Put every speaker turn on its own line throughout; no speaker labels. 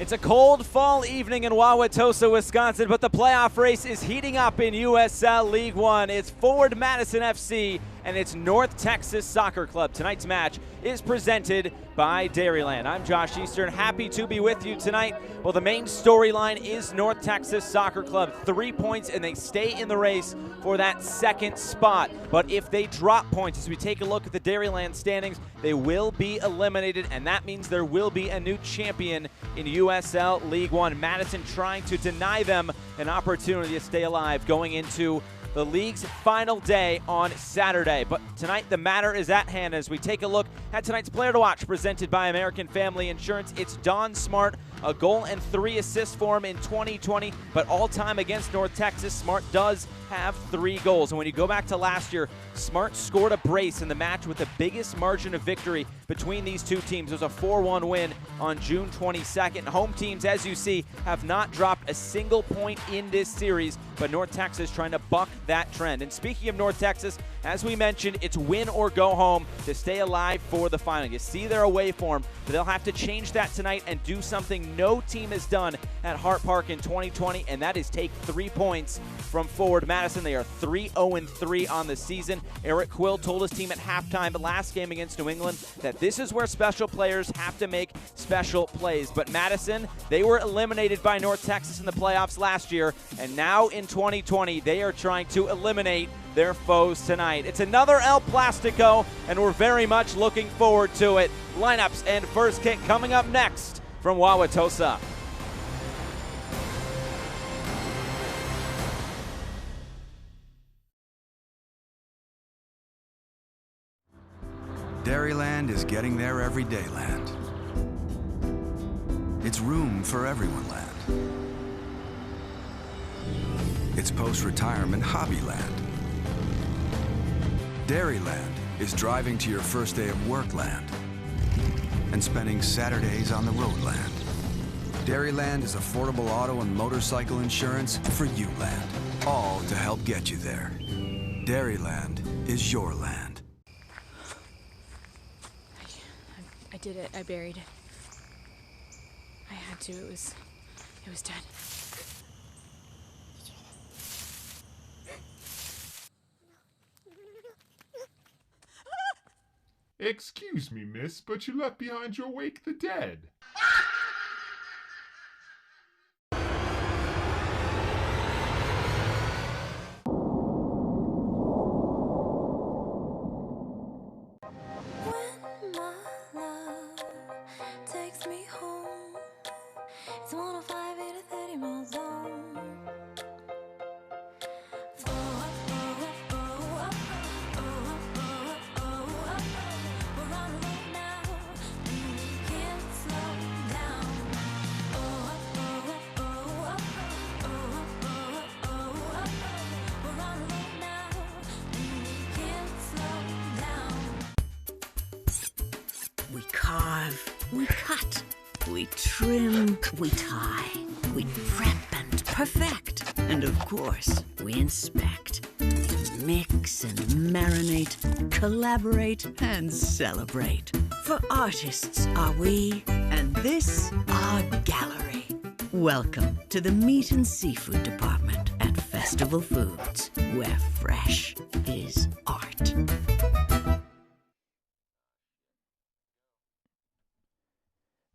It's a cold fall evening in Wauwatosa, Wisconsin, but the playoff race is heating up in USL League One. It's Forward Madison FC and it's North Texas Soccer Club. Tonight's match is presented by Dairyland. I'm Josh Eastern, happy to be with you tonight. Well, the main storyline is North Texas Soccer Club. 3 points and they stay in the race for that second spot. But if they drop points, as we take a look at the Dairyland standings, they will be eliminated, and that means there will be a new champion in USL League One. Madison trying to deny them an opportunity to stay alive going into the league's final day on Saturday. But tonight the matter is at hand as we take a look at tonight's player to watch presented by American Family Insurance. It's Don Smart, a goal and 3 assists for him in 2020, but all-time against North Texas, Smart does have 3 goals. And when you go back to last year, Smart scored a brace in the match with the biggest margin of victory between these two teams. It was a 4-1 win on June 22nd. Home teams, as you see, have not dropped a single point in this series, but North Texas trying to buck that trend. And speaking of North Texas, as we mentioned, it's win or go home to stay alive for the final. You see their away form, but they'll have to change that tonight and do something no team has done at Hart Park in 2020, and that is take 3 points from Forward Madison. They are 3-0-3 on the season. Eric Quill told his team at halftime last game against New England that this is where special players have to make special plays. But Madison, they were eliminated by North Texas in the playoffs last year, and now in 2020, they are trying to eliminate their foes tonight. It's another El Plastico, and we're very much looking forward to it. Lineups and first kick coming up next from Wauwatosa.
Dairyland is getting there everyday land. It's room for everyone land. It's post-retirement hobby land. Dairyland is driving to your first day of work land and spending Saturdays on the road land. Dairyland is affordable auto and motorcycle insurance for you land, all to help get you there. Dairyland is your land.
I did it. I buried it. I had to. It was dead.
Excuse me, miss, but you left behind your wake the dead.
We carve, we cut, we trim, we tie, we prep and perfect, and of course, we inspect. Mix and marinate, collaborate and celebrate. For artists are we, and this our gallery. Welcome to the Meat and Seafood Department at Festival Foods, where fresh is art.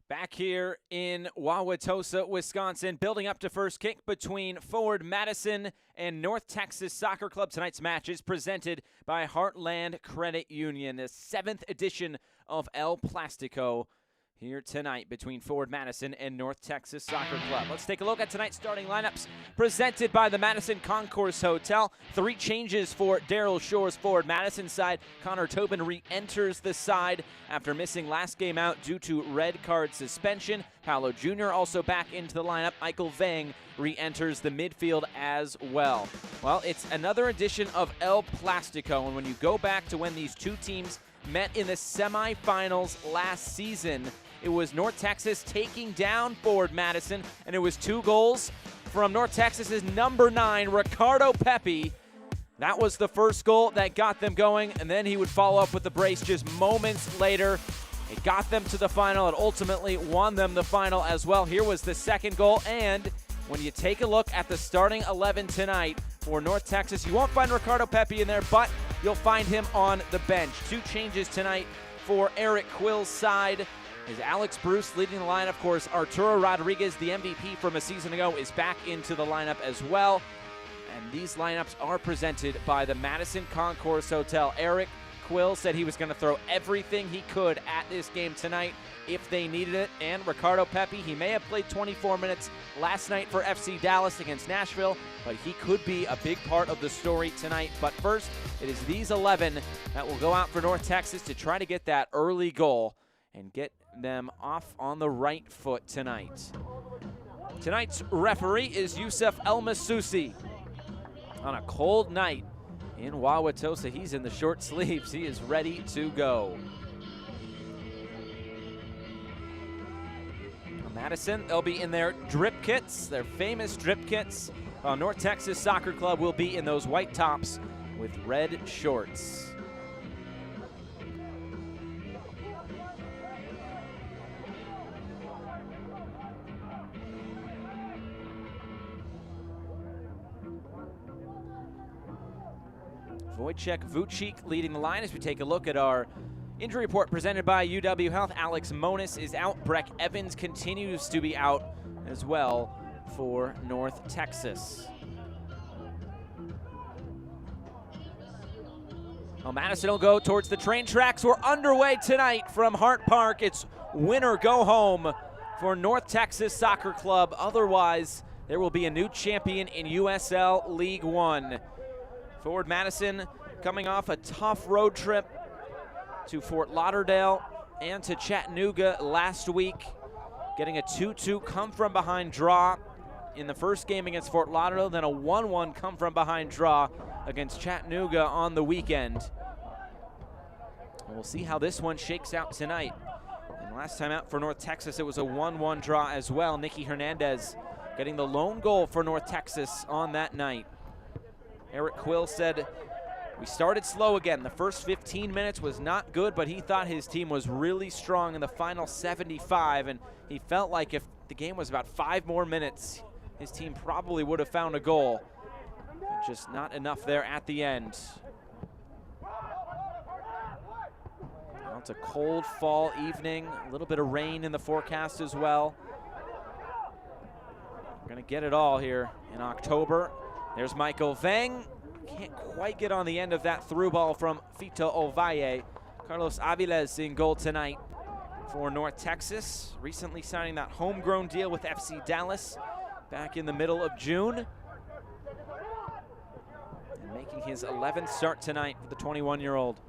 Back here in Wauwatosa, Wisconsin, building up to first kick between Forward Madison and North Texas Soccer Club. Tonight's match is presented by Heartland Credit Union, the 7th edition of El Plastico here tonight between Forward Madison and North Texas Soccer Club. Let's take a look at tonight's starting lineups presented by the Madison Concourse Hotel. 3 changes for Daryl Shore's Forward Madison side. Connor Tobin re-enters the side after missing last game out due to red card suspension. Paolo Jr. also back into the lineup. Eichel Vang re-enters the midfield as well. Well, it's another edition of El Plastico, and when you go back to when these two teams met in the semifinals last season, it was North Texas taking down Forward Madison, and it was 2 goals from North Texas's number 9, Ricardo Pepe. That was the first goal that got them going, and then he would follow up with the brace just moments later. It got them to the final. It ultimately won them the final as well. Here was the second goal, and when you take a look at the starting 11 tonight for North Texas, you won't find Ricardo Pepi in there, but you'll find him on the bench. 2 changes tonight for Eric Quill's side. Is Alex Bruce leading the lineup. Of course, Arturo Rodriguez, the MVP from a season ago, is back into the lineup as well. And these lineups are presented by the Madison Concourse Hotel. Eric Quill said he was going to throw everything he could at this game tonight if they needed it. And Ricardo Pepi, he may have played 24 minutes last night for FC Dallas against Nashville, but he could be a big part of the story tonight. But first, it is these 11 that will go out for North Texas to try to get that early goal and get them off on the right foot tonight. Tonight's referee is Yusuf El Masusi. On a cold night in Wauwatosa, he's in the short sleeves. He is ready to go. Madison, they'll be in their drip kits, their famous drip kits. North Texas Soccer Club will be in those white tops with red shorts. Wojciech Vucic leading the line as we take a look at our injury report presented by UW Health. Alex Monis is out. Breck Evans continues to be out as well for North Texas. Well, Madison will go towards the train tracks. We're underway tonight from Hart Park. It's win or go home for North Texas Soccer Club. Otherwise, there will be a new champion in USL League One. Forward Madison coming off a tough road trip to Fort Lauderdale and to Chattanooga last week, getting a 2-2 come-from-behind draw in the first game against Fort Lauderdale, then a 1-1 come-from-behind draw against Chattanooga on the weekend. And we'll see how this one shakes out tonight. And last time out for North Texas, it was a 1-1 draw as well. Nicky Hernandez getting the lone goal for North Texas on that night. Eric Quill said, we started slow again. The first 15 minutes was not good, but he thought his team was really strong in the final 75, and he felt like if the game was about 5 more minutes, his team probably would have found a goal. But just not enough there at the end. Well, it's a cold fall evening, a little bit of rain in the forecast as well. We're gonna get it all here in October. There's Michael Vang. Can't quite get on the end of that through ball from Fito Ovalle. Carlos Aviles in goal tonight for North Texas. Recently signing that homegrown deal with FC Dallas back in the middle of June. And making his 11th start tonight for the 21-year-old.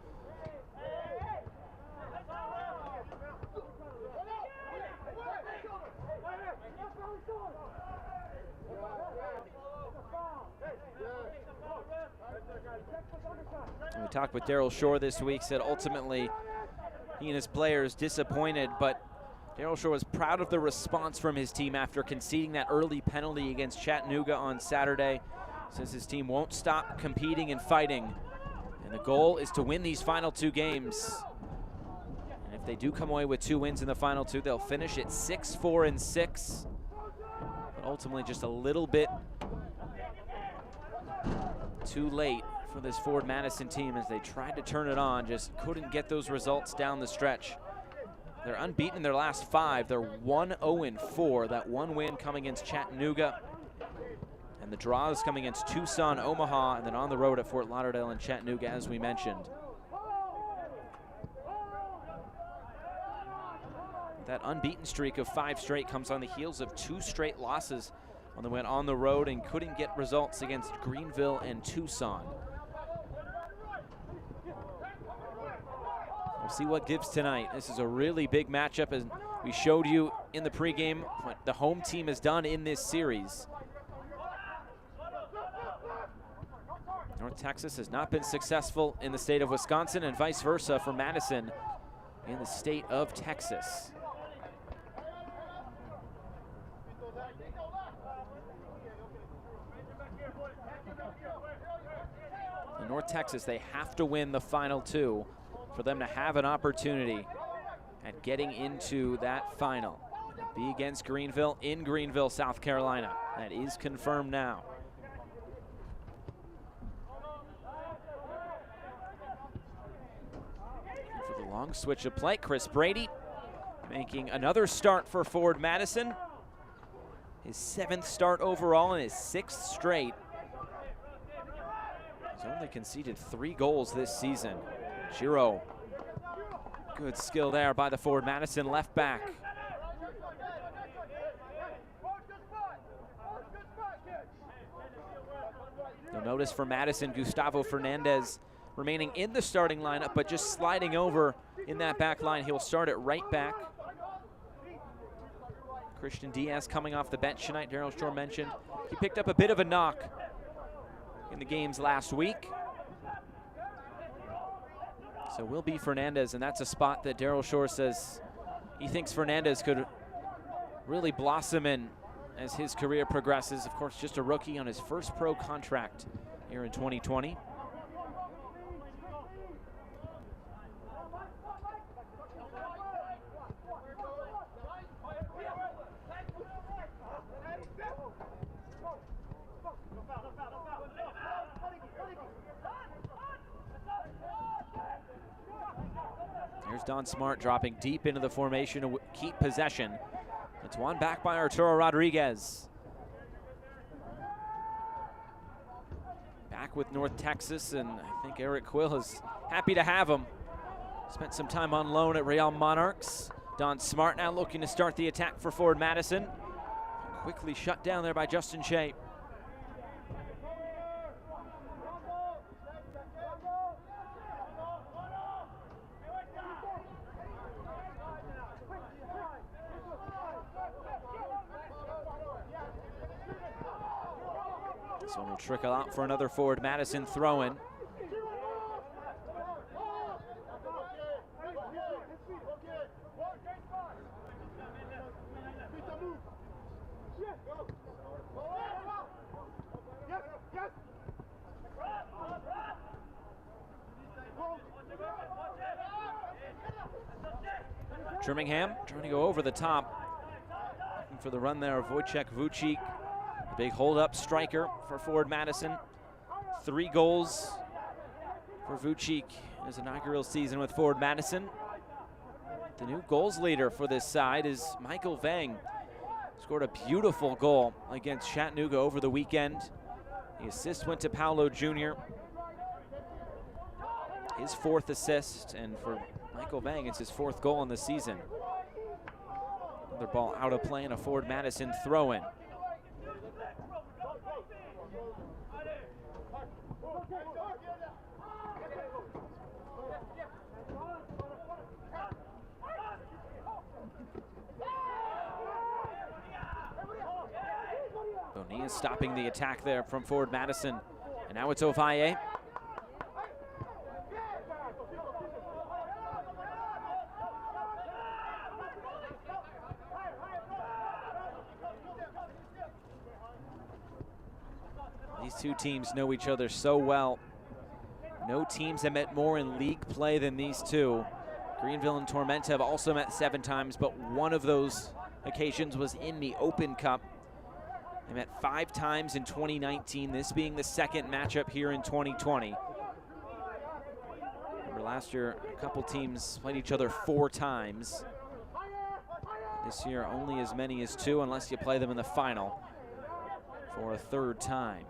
We talked with Daryl Shore this week, said ultimately he and his players disappointed, but Daryl Shore was proud of the response from his team after conceding that early penalty against Chattanooga on Saturday. Says his team won't stop competing and fighting, and the goal is to win these final 2 games. And if they do come away with 2 wins in the final 2, they'll finish at 6-4-6, but ultimately just a little bit too late for this Ford Madison team as they tried to turn it on, just couldn't get those results down the stretch. They're unbeaten in their last 5. They're 1-0-4. That 1 win coming against Chattanooga, and the draws coming against Tucson, Omaha, and then on the road at Fort Lauderdale and Chattanooga, as we mentioned. That unbeaten streak of 5 straight comes on the heels of 2 straight losses when they went on the road and couldn't get results against Greenville and Tucson. We'll see what gives tonight. This is a really big matchup, as we showed you in the pregame what the home team has done in this series. North Texas has not been successful in the state of Wisconsin, and vice versa for Madison in the state of Texas. In North Texas, they have to win the final 2 for them to have an opportunity at getting into that final. It'll be against Greenville in Greenville, South Carolina. That is confirmed now. For the long switch of play, Chris Brady making another start for Forward Madison. His 7th start overall and his 6th straight. He's only conceded 3 goals this season. Giro, good skill there by the Forward Madison left back. You'll notice for Madison, Gustavo Fernandez remaining in the starting lineup, but just sliding over in that back line. He'll start at right back. Christian Diaz coming off the bench tonight, Daryl Shore mentioned. He picked up a bit of a knock in the games last week. So will be Fernandez, and that's a spot that Daryl Shore says he thinks Fernandez could really blossom in as his career progresses. Of course, just a rookie on his first pro contract here in 2020. Here's Don Smart dropping deep into the formation to keep possession. It's won back by Arturo Rodriguez. Back with North Texas, and I think Eric Quill is happy to have him. Spent some time on loan at Real Monarchs. Don Smart now looking to start the attack for Forward Madison. Quickly shut down there by Justin Shea. This one will trickle out for another Forward Madison throw-in. Trimmingham trying to go over the top. Looking for the run there of Wojciech Vucik. Big hold-up striker for Forward Madison. 3 goals for Vucik in his inaugural season with Forward Madison. The new goals leader for this side is Michael Vang. Scored a beautiful goal against Chattanooga over the weekend. The assist went to Paolo Jr. His 4th assist, and for Michael Vang, it's his 4th goal in the season. Another ball out of play and a Forward Madison throw-in. Bonilla stopping the attack there from Forward Madison. And now it's Ovalle. These two teams know each other so well. No teams have met more in league play than these two. Greenville and Tormenta have also met 7 times, but one of those occasions was in the Open Cup. They met 5 times in 2019, this being the 2nd matchup here in 2020. Remember last year, a couple teams played each other 4 times. This year, only as many as 2, unless you play them in the final for a 3rd time.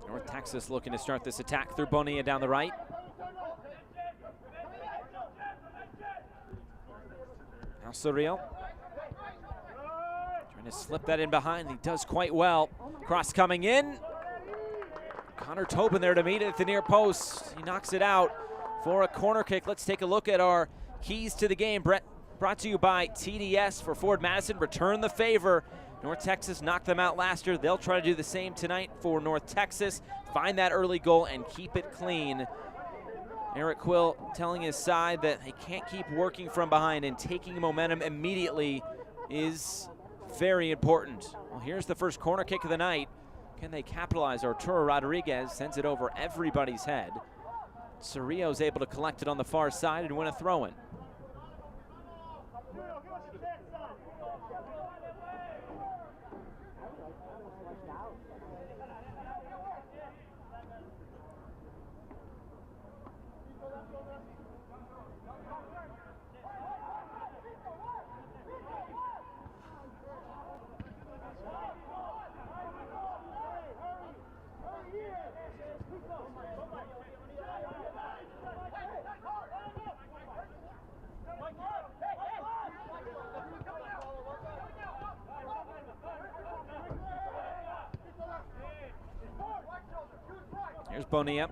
North Texas looking to start this attack through Bonilla down the right. Now Surreal trying to slip that in behind. He does quite well. Cross coming in. Connor Tobin there to meet it at the near post. He knocks it out for a corner kick. Let's take a look at our keys to the game. Brought to you by TDS for Forward Madison. Return the favor. North Texas knocked them out last year. They'll try to do the same tonight for North Texas. Find that early goal and keep it clean. Eric Quill telling his side that they can't keep working from behind, and taking momentum immediately is very important. Well, here's the first corner kick of the night. Can they capitalize? Arturo Rodriguez sends it over everybody's head. Cerrillo's able to collect it on the far side and win a throw-in. Here's Bonilla,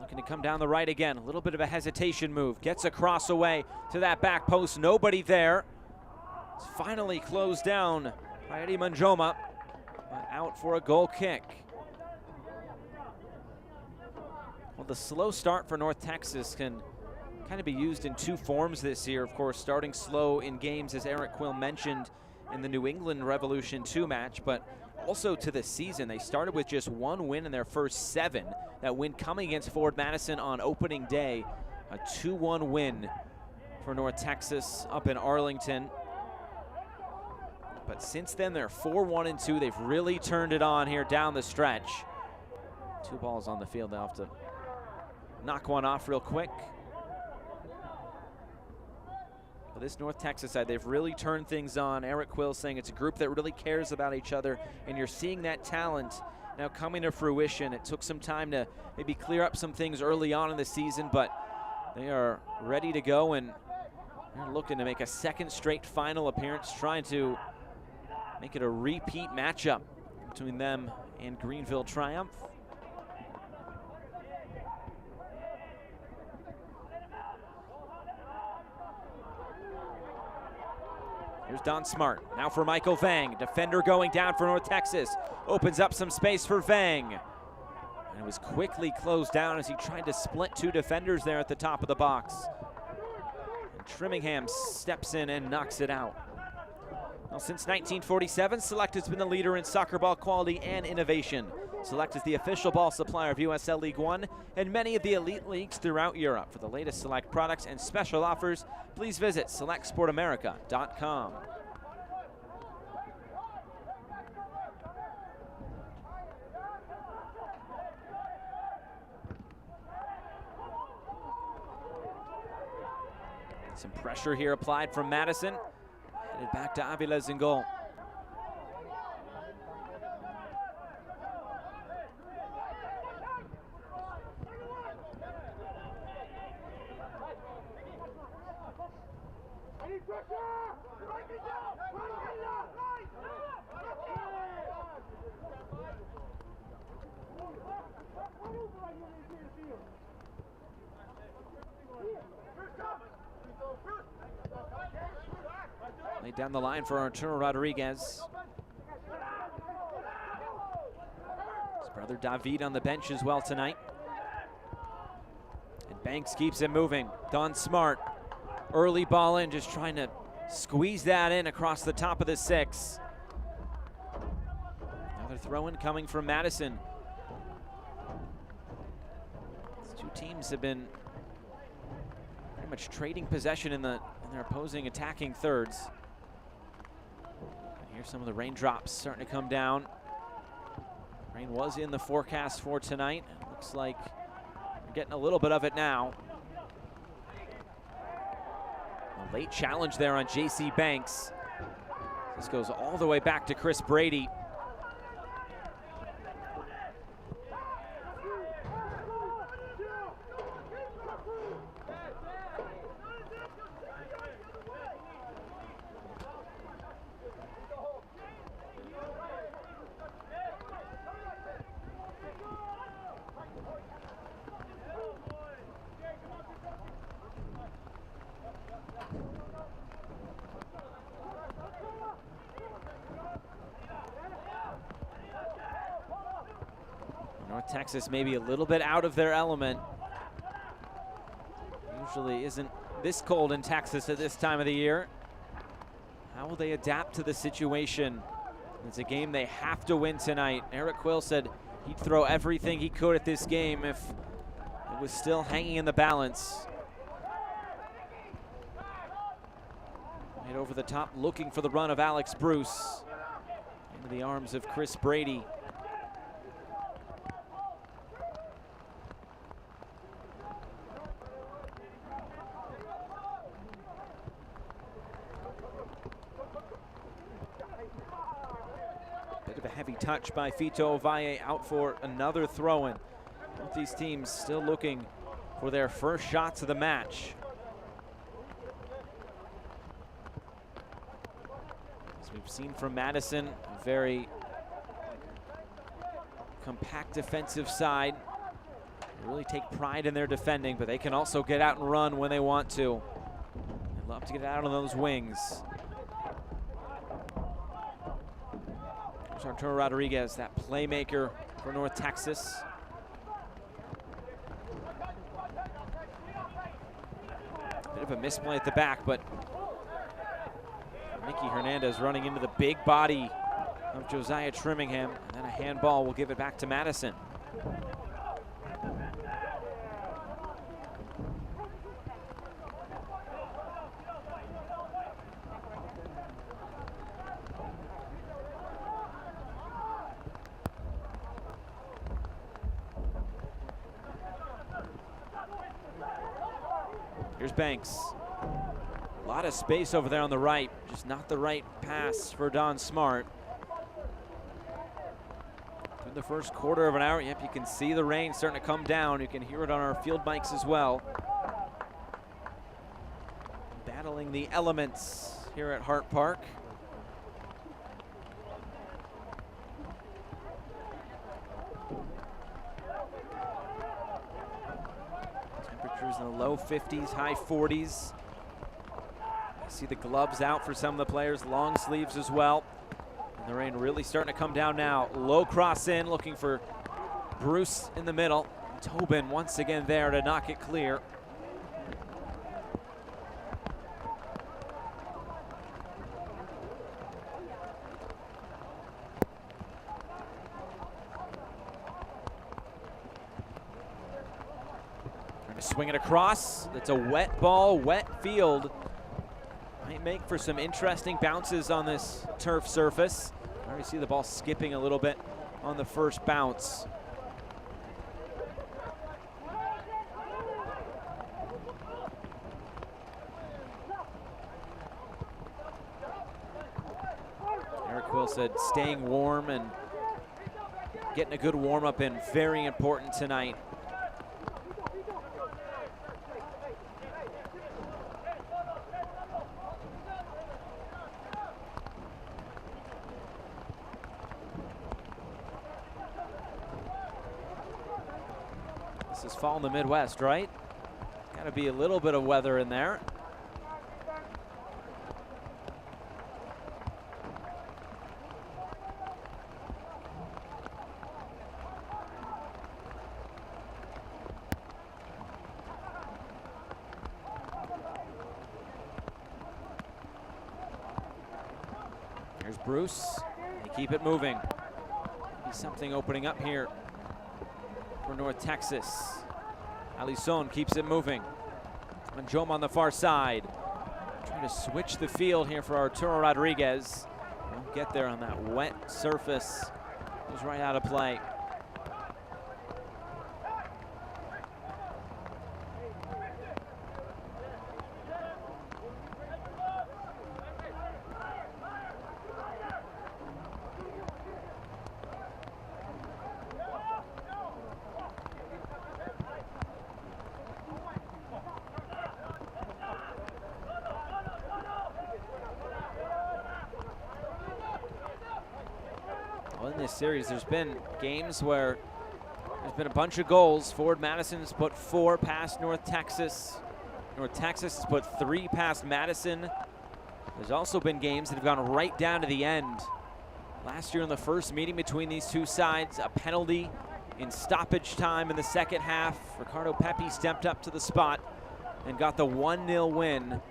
looking to come down the right again. A little bit of a hesitation move. Gets a cross away to that back post. Nobody there. It's finally closed down by Eddie Manjoma, but out for a goal kick. Well, the slow start for North Texas can kind of be used in two forms this year. Of course, starting slow in games, as Eric Quill mentioned in the New England Revolution 2 match, but also to the season. They started with just one win in their first 7. That win coming against Forward Madison on opening day. A 2-1 win for North Texas up in Arlington. But since then, they're 4-1-2. They've really turned it on here down the stretch. 2 balls on the field. They'll have to knock one off real quick. But this North Texas side, they've really turned things on. Eric Quill saying it's a group that really cares about each other, and you're seeing that talent now coming to fruition. It took some time to maybe clear up some things early on in the season, but they are ready to go, and they're looking to make a second straight final appearance, trying to make it a repeat matchup between them and Greenville Triumph. Here's Don Smart, now for Michael Vang. Defender going down for North Texas. Opens up some space for Vang. And it was quickly closed down as he tried to split 2 defenders there at the top of the box. And Trimmingham steps in and knocks it out. Well, since 1947, Select has been the leader in soccer ball quality and innovation. Select is the official ball supplier of USL League One and many of the elite leagues throughout Europe. For the latest Select products and special offers, please visit selectsportamerica.com. Some pressure here applied from Madison. Headed back to Aviles in goal. Laid down the line for Arturo Rodriguez. His brother David on the bench as well tonight. And Banks keeps it moving. Don Smart, early ball in, just trying to squeeze that in across the top of the 6. Another throw-in coming from Madison. These 2 teams have been pretty much trading possession in their opposing attacking thirds. And here's some of the raindrops starting to come down. Rain was in the forecast for tonight. It looks like we're getting a little bit of it now. A late challenge there on J.C. Banks. This goes all the way back to Chris Brady. North Texas maybe a little bit out of their element. Usually isn't this cold in Texas at this time of the year. How will they adapt to the situation? It's a game they have to win tonight. Eric Quill said he'd throw everything he could at this game if it was still hanging in the balance. Right over the top, looking for the run of Alex Bruce. Into the arms of Chris Brady. Bit of a heavy touch by Fito Ovalle, out for another throw-in. Both these teams still looking for their first shots of the match. As we've seen from Madison, a very compact defensive side. They really take pride in their defending, but they can also get out and run when they want to. They love to get out on those wings. There's Arturo Rodriguez, that playmaker for North Texas. Bit of a misplay at the back, but Mickey Hernandez running into the big body of Josiah Trimmingham, and then a handball will give it back to Madison. Here's Banks. A lot of space over there on the right, just not the right pass for Don Smart. In the first quarter of an hour, yep, you can see the rain starting to come down. You can hear it on our field mics as well. Battling the elements here at Hart Park. Temperatures in the low 50s, high 40s. See the gloves out for some of the players, long sleeves as well. And the rain really starting to come down now. Low cross in, looking for Bruce in the middle. Tobin once again there to knock it clear. Trying to swing it across. It's a wet ball, wet field. Might make for some interesting bounces on this turf surface. I already see the ball skipping a little bit on the first bounce. Eric Quill said staying warm and getting a good warm-up in, very important tonight. This is fall in the Midwest, right? Got to be a little bit of weather in there. Here's Bruce. They keep it moving. Maybe something opening up here for North Texas. Alison keeps it moving. Manjoma on the far side. Trying to switch the field here for Arturo Rodriguez. Won't get there on that wet surface. Goes right out of play. Well, in this series, there's been games where there's been a bunch of goals. Forward Madison has put 4 past North Texas. North Texas has put 3 past Madison. There's also been games that have gone right down to the end. Last year in the first meeting between these two sides, a penalty in stoppage time in the second half. Ricardo Pepi stepped up to the spot and got the 1-0 win.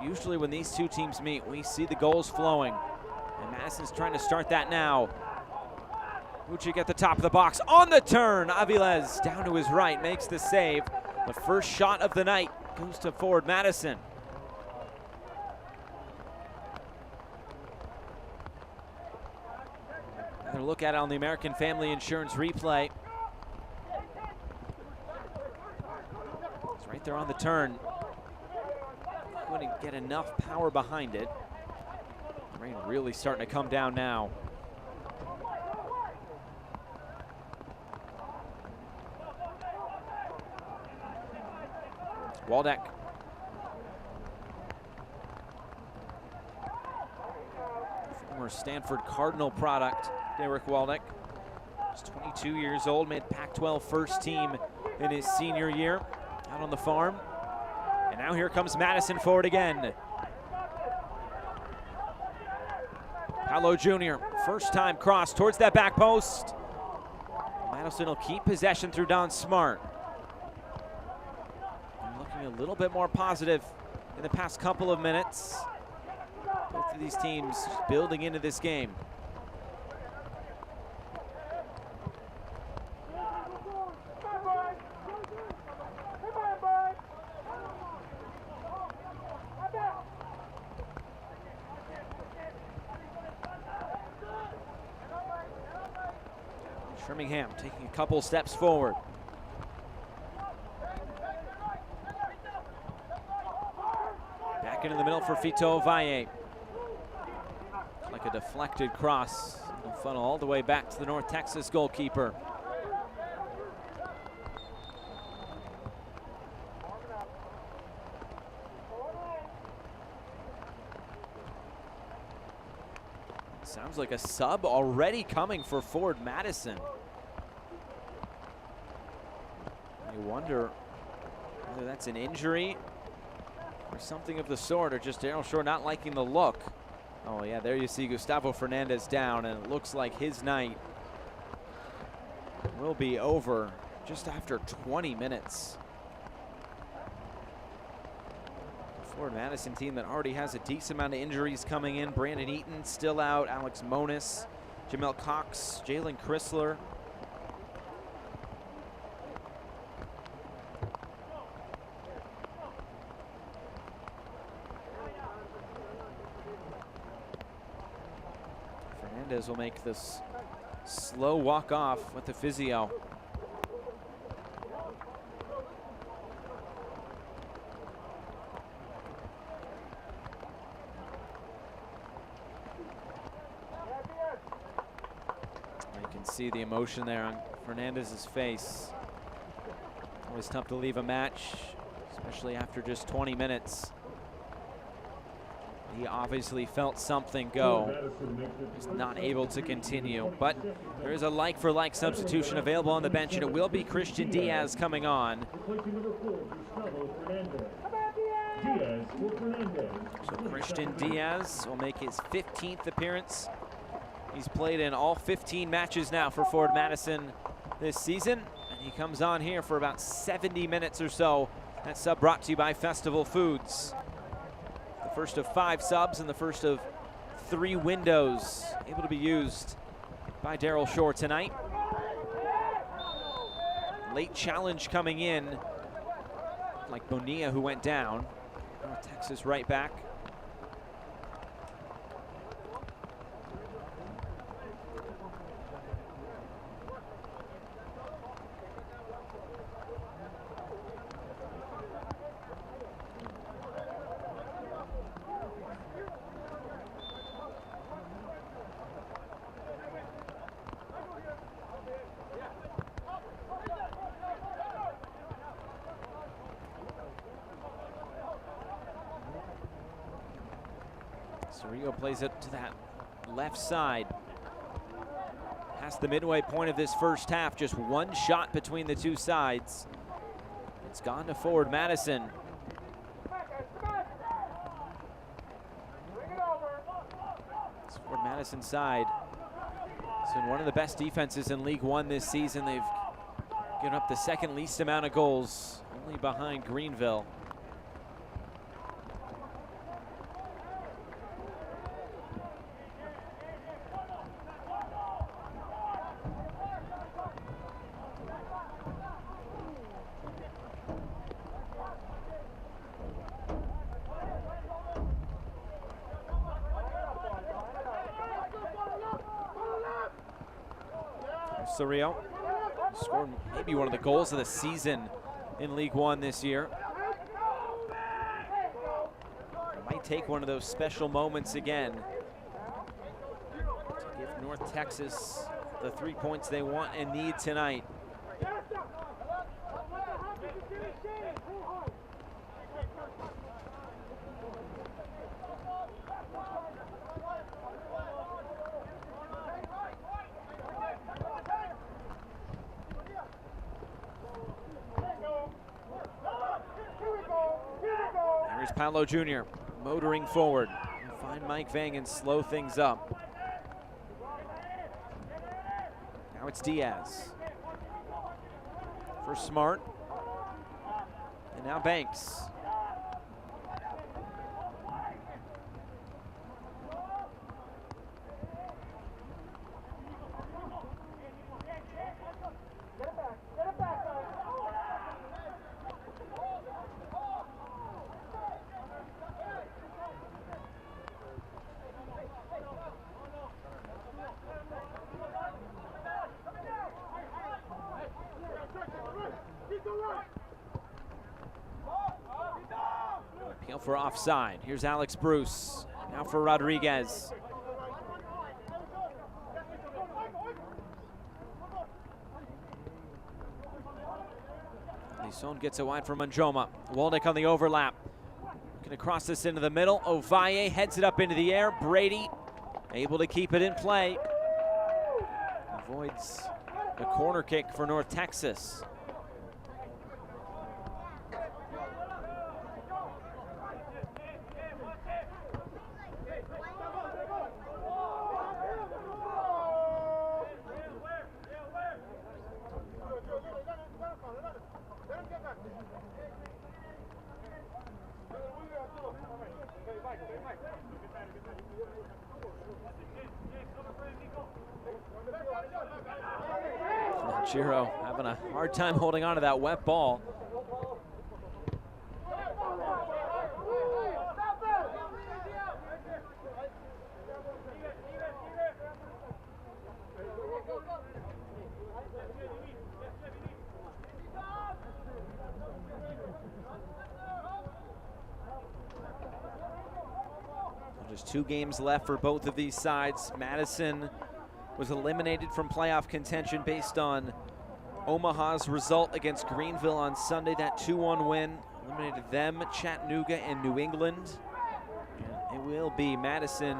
Usually when these two teams meet, we see the goals flowing. And Madison's trying to start that now. Vucic at the top of the box. On the turn, Aviles down to his right, makes the save. The first shot of the night goes to forward Madison. Another look at it on the American Family Insurance replay. It's right there on the turn. Couldn't get enough power behind it. Rain really starting to come down now. Waldeck. Former Stanford Cardinal product, Derek Waldeck. He's 22 years old, made Pac-12 first team in his senior year out on the farm. And now here comes Madison forward again. Paolo Jr., first time cross towards that back post. Madison will keep possession through Don Smart. Looking a little bit more positive in the past couple of minutes. Both of these teams building into this game. Birmingham taking a couple steps forward. Back into the middle for Fito Valle. Like a deflected cross. It'll funnel all the way back to the North Texas goalkeeper. Sounds like a sub already coming for Ford Madison. I wonder whether that's an injury or something of the sort, or just Daryl Shore not liking the look. Oh yeah, there you see Gustavo Fernandez down, and it looks like his night will be over just after 20 minutes. Ford Madison team that already has a decent amount of injuries coming in. Brandon Eaton still out, Alex Monis, Jamel Cox, Jalen Chrysler. Fernandez will make this slow walk off with the physio. You can see the emotion there on Fernandez's face. Always tough to leave a match, especially after just 20 minutes. He obviously felt something go. He's not able to continue, but there is a like-for-like substitution available on the bench, and it will be Christian Diaz coming on. So Christian Diaz will make his 15th appearance. He's played in all 15 matches now for Ford Madison this season, and he comes on here for about 70 minutes or so. That sub brought to you by Festival Foods. The first of 5 subs and the first of 3 windows able to be used by Daryl Shore tonight. Late challenge coming in, like Bonilla, who went down. Texas right back. Cerrillo plays it to that left side. Past the midway point of this first half, just one shot between the two sides. It's gone to Ford Madison. This Ford Madison side has been one of the best defenses in League One this season. They've given up the second least amount of goals, only behind Greenville. Osorio scored maybe one of the goals of the season in League One this year. Might take one of those special moments again to give North Texas the 3 points they want and need tonight. Here's Paolo Jr. motoring forward. He'll find Mike Vang and slow things up. Now it's Diaz. For Smart. And now Banks. Appeal for offside. Here's Alex Bruce. Now for Rodriguez. Lison gets it wide for Manjoma. Wolnick on the overlap. Gonna cross this into the middle. Ovalle heads it up into the air. Brady able to keep it in play. Avoids the corner kick for North Texas. Chiro having a hard time holding on to that wet ball. Just 2 games left for both of these sides. Madison was eliminated from playoff contention based on Omaha's result against Greenville on Sunday. That 2-1 win eliminated them, Chattanooga, and New England. And it will be Madison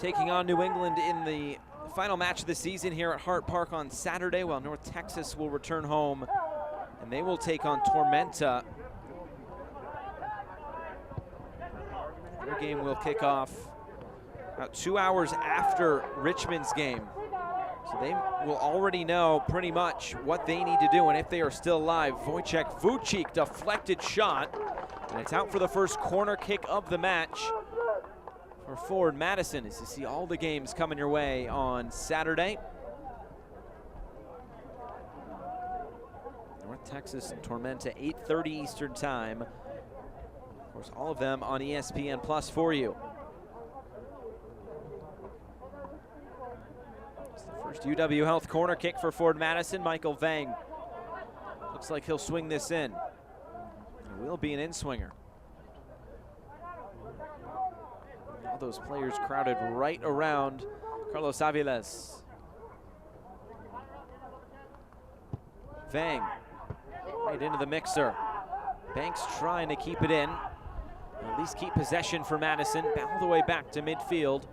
taking on New England in the final match of the season here at Hart Park on Saturday, while North Texas will return home and they will take on Tormenta. Their game will kick off about 2 hours after Richmond's game. So they will already know pretty much what they need to do and if they are still alive. Wojciech Vucik, deflected shot, and it's out for the first corner kick of the match for Ford Madison, as you see all the games coming your way on Saturday. North Texas and Tormenta, 8:30 Eastern time. Of course, all of them on ESPN Plus for you. First UW Health corner kick for Ford Madison. Michael Vang looks like he'll swing this in. It will be an in-swinger. All those players crowded right around Carlos Aviles. Vang right into the mixer. Banks trying to keep it in. At least keep possession for Madison. All the way back to midfield.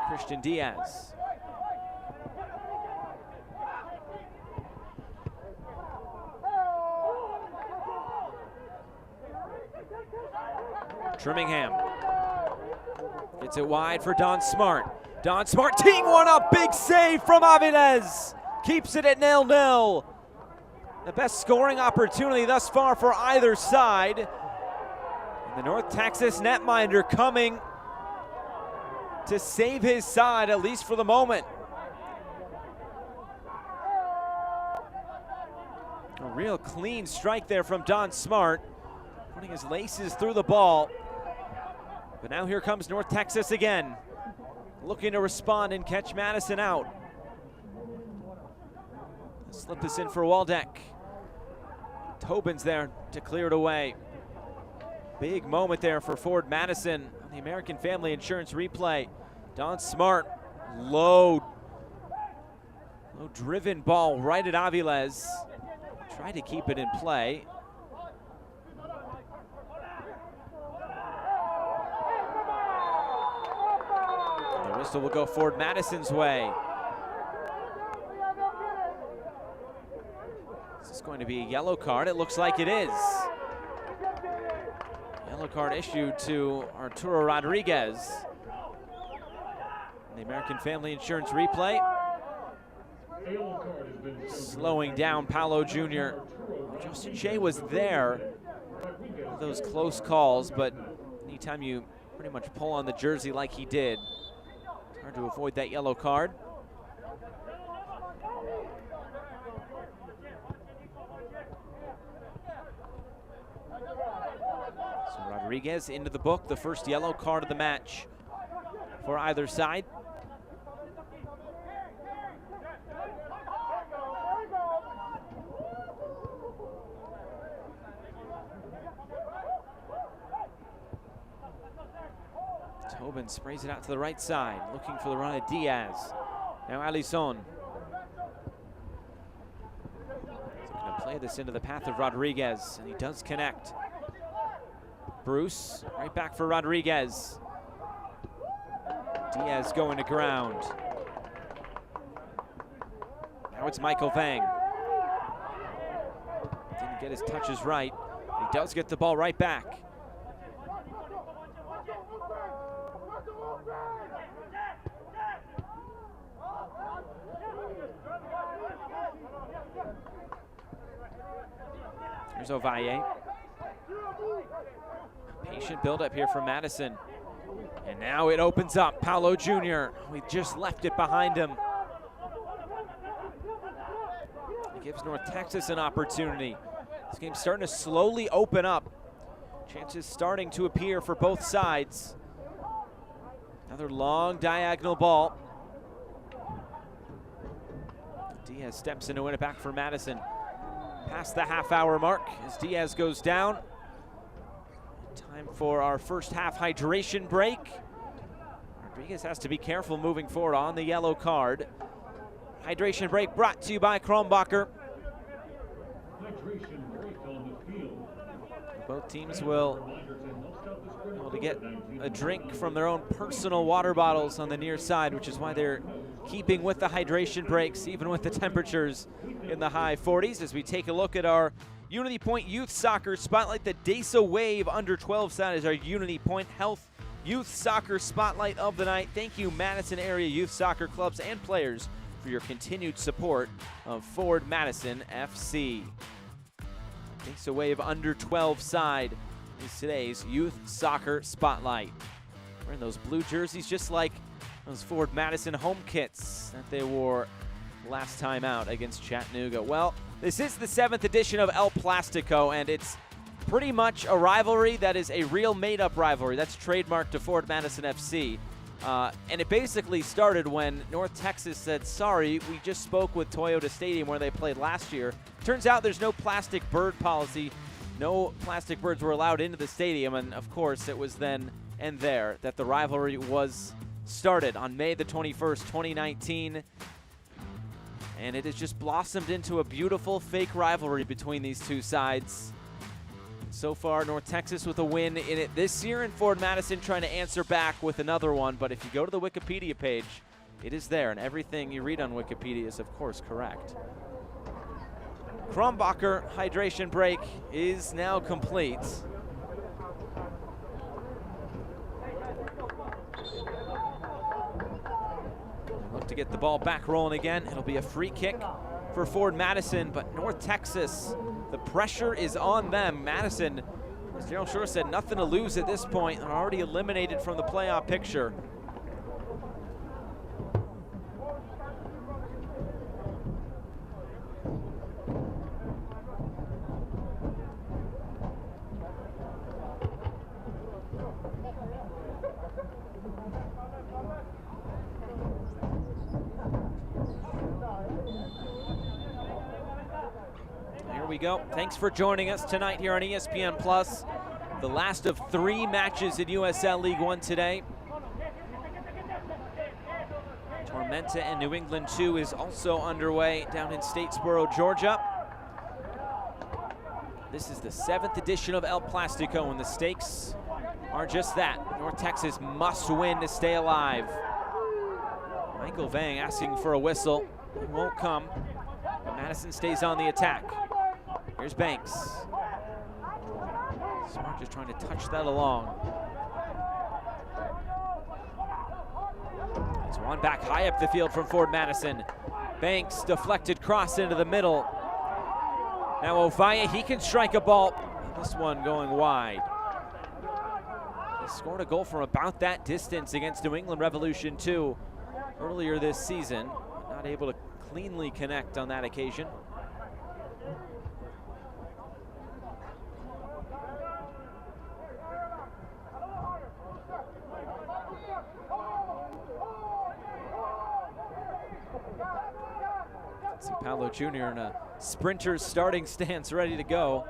Christian Diaz. Trimmingham gets it wide for Don Smart. Don Smart teeing one up, big save from Aviles. Keeps it at 0-0. The best scoring opportunity thus far for either side. And the North Texas netminder coming to save his side, at least for the moment. A real clean strike there from Don Smart, putting his laces through the ball. But now here comes North Texas again, looking to respond and catch Madison out. Slip this in for Waldeck. Tobin's there to clear it away. Big moment there for Ford Madison on the American Family Insurance replay. Don Smart, low driven ball right at Aviles. Tried to keep it in play. And the whistle will go Ford Madison's way. Is this going to be a yellow card? It looks like it is. Yellow card issued to Arturo Rodriguez. The American Family Insurance replay. Slowing down Paolo Jr. Justin Shea was there. Those close calls, but anytime you pretty much pull on the jersey like he did, it's hard to avoid that yellow card. So Rodriguez into the book, the first yellow card of the match for either side. Tobin sprays it out to the right side, looking for the run of Diaz. Now Alison. He's going to play this into the path of Rodriguez, and he does connect. Bruce, right back for Rodriguez. Diaz going to ground. Now it's Michael Vang. Didn't get his touches right. He does get the ball right back. Here's Ovalle. Patient build-up here from Madison. And now it opens up. Paolo Jr. We just left it behind him. It gives North Texas an opportunity. This game's starting to slowly open up. Chances starting to appear for both sides. Another long diagonal ball. Diaz steps in to win it back for Madison. Past the half-hour mark as Diaz goes down. Time for our first half hydration break. Rodriguez has to be careful moving forward on the yellow card. Hydration break brought to you by Kronbacher. Both teams will be able to get a drink from their own personal water bottles on the near side, which is why they're keeping with the hydration breaks, even with the temperatures in the high 40s. As we take a look at our Unity Point Youth Soccer Spotlight, the DESA Wave Under 12 side is our Unity Point Health Youth Soccer Spotlight of the night. Thank you, Madison area youth soccer clubs and players, for your continued support of Ford Madison FC. DESA Wave Under 12 side is today's Youth Soccer Spotlight. Wearing those blue jerseys just like those Ford Madison home kits that they wore last time out against Chattanooga. Well, this is the 7th edition of El Plastico, and it's pretty much a rivalry that is a real made-up rivalry. That's trademarked to Ford Madison FC. And it basically started when North Texas said, sorry, we just spoke with Toyota Stadium where they played last year. Turns out there's no plastic bird policy. No plastic birds were allowed into the stadium, and of course it was then and there that the rivalry was started on May the 21st, 2019. And it has just blossomed into a beautiful fake rivalry between these two sides. So far, North Texas with a win in it this year, and Ford Madison trying to answer back with another one. But if you go to the Wikipedia page, it is there, and everything you read on Wikipedia is, of course, correct. Kronbacher hydration break is now complete. Look to get the ball back rolling again. It'll be a free kick for Ford Madison, but North Texas, the pressure is on them. Madison, as Gerald Shore said, nothing to lose at this point. They're already eliminated from the playoff picture. we go. Thanks for joining us tonight here on ESPN Plus. The last of 3 matches in USL League One today. Tormenta and New England 2 is also underway down in Statesboro, Georgia. This is the 7th edition of El Plastico, and the stakes are just that. North Texas must win to stay alive. Michael Vang asking for a whistle. It won't come, but Madison stays on the attack. Here's Banks. Smart just trying to touch that along. It's one back high up the field from Ford Madison. Banks deflected cross into the middle. Now Ovaya, he can strike a ball. This one going wide. He scored a goal from about that distance against New England Revolution 2 earlier this season. Not able to cleanly connect on that occasion. See Paolo Jr. in a sprinter's starting stance, ready to go.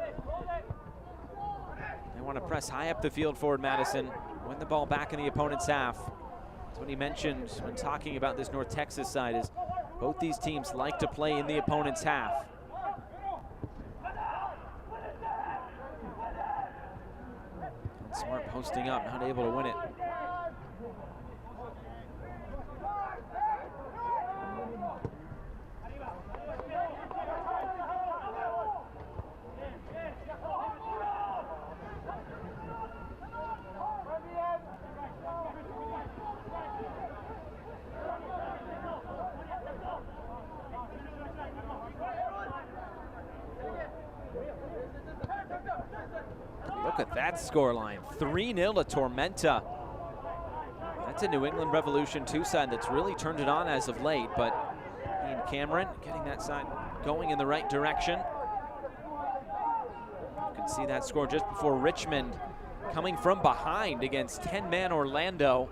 They want to press high up the field forward Madison, win the ball back in the opponent's half. That's what he mentioned when talking about this North Texas side, is both these teams like to play in the opponent's half. And Smart posting up, not able to win it. Look at that scoreline, 3-0 to Tormenta. That's a New England Revolution 2 side that's really turned it on as of late, but Ian Cameron getting that side going in the right direction. You can see that score just before Richmond coming from behind against 10-man Orlando.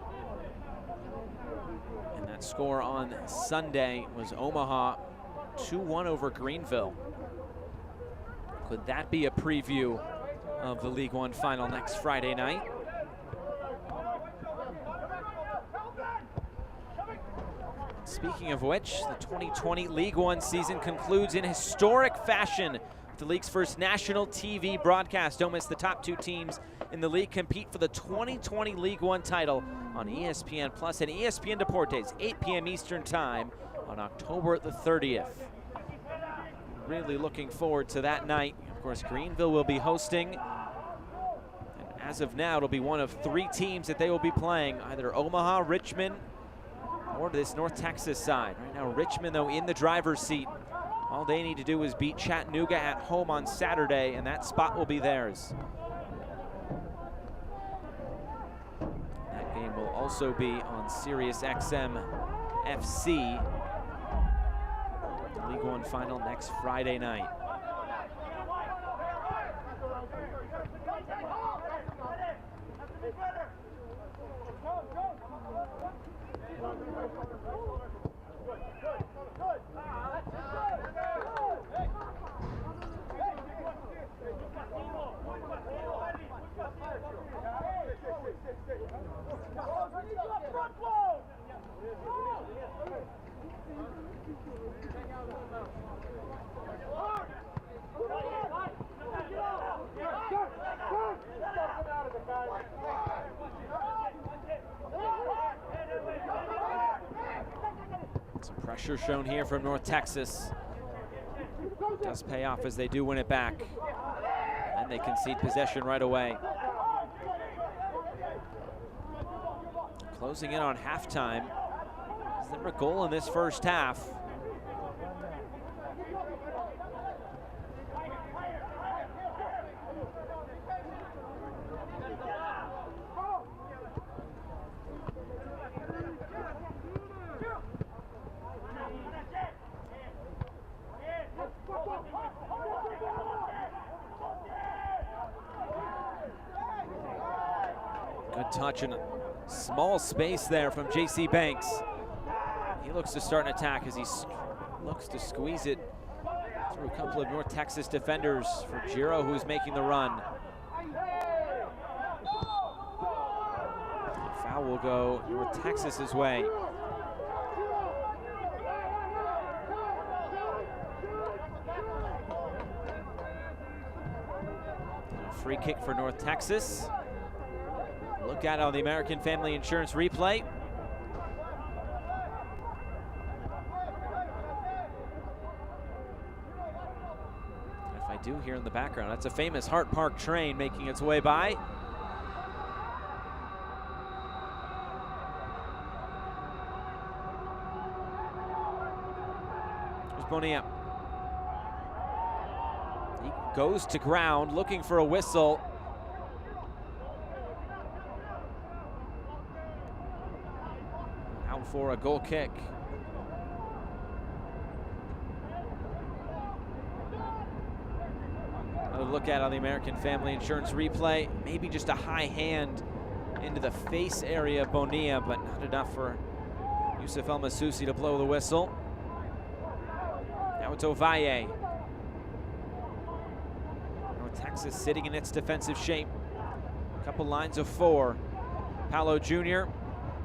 And that score on Sunday was Omaha 2-1 over Greenville. Could that be a preview of the League One final next Friday night? Speaking of which, the 2020 League One season concludes in historic fashion with the league's first national TV broadcast. Don't miss the top 2 teams in the league compete for the 2020 League One title on ESPN Plus and ESPN Deportes, 8 p.m. Eastern Time on October the 30th. Really looking forward to that night. Of course, Greenville will be hosting. And as of now, it'll be one of 3 teams that they will be playing, either Omaha, Richmond, or this North Texas side. Right now, Richmond, though, in the driver's seat. All they need to do is beat Chattanooga at home on Saturday, and that spot will be theirs. That game will also be on Sirius XM FC. The League One final next Friday night. Some pressure shown here from North Texas. It does pay off as they do win it back. And they concede possession right away. Closing in on halftime. Is there a goal in this first half? Good touch in a small space there from J.C. Banks. He looks to start an attack as he looks to squeeze it through a couple of North Texas defenders for Giro, who's making the run. The foul will go North Texas's way. Free kick for North Texas. Look at it on the American Family Insurance replay. If I do hear in the background, that's a famous Hart Park train making its way by. There's Bonilla. He goes to ground, looking for a whistle. Out for a goal kick. Another look at it on the American Family Insurance replay. Maybe just a high hand into the face area of Bonilla, but not enough for Yusuf El Masusi to blow the whistle. Now it's Ovalle. Texas sitting in its defensive shape. A couple lines of four. Paolo Jr.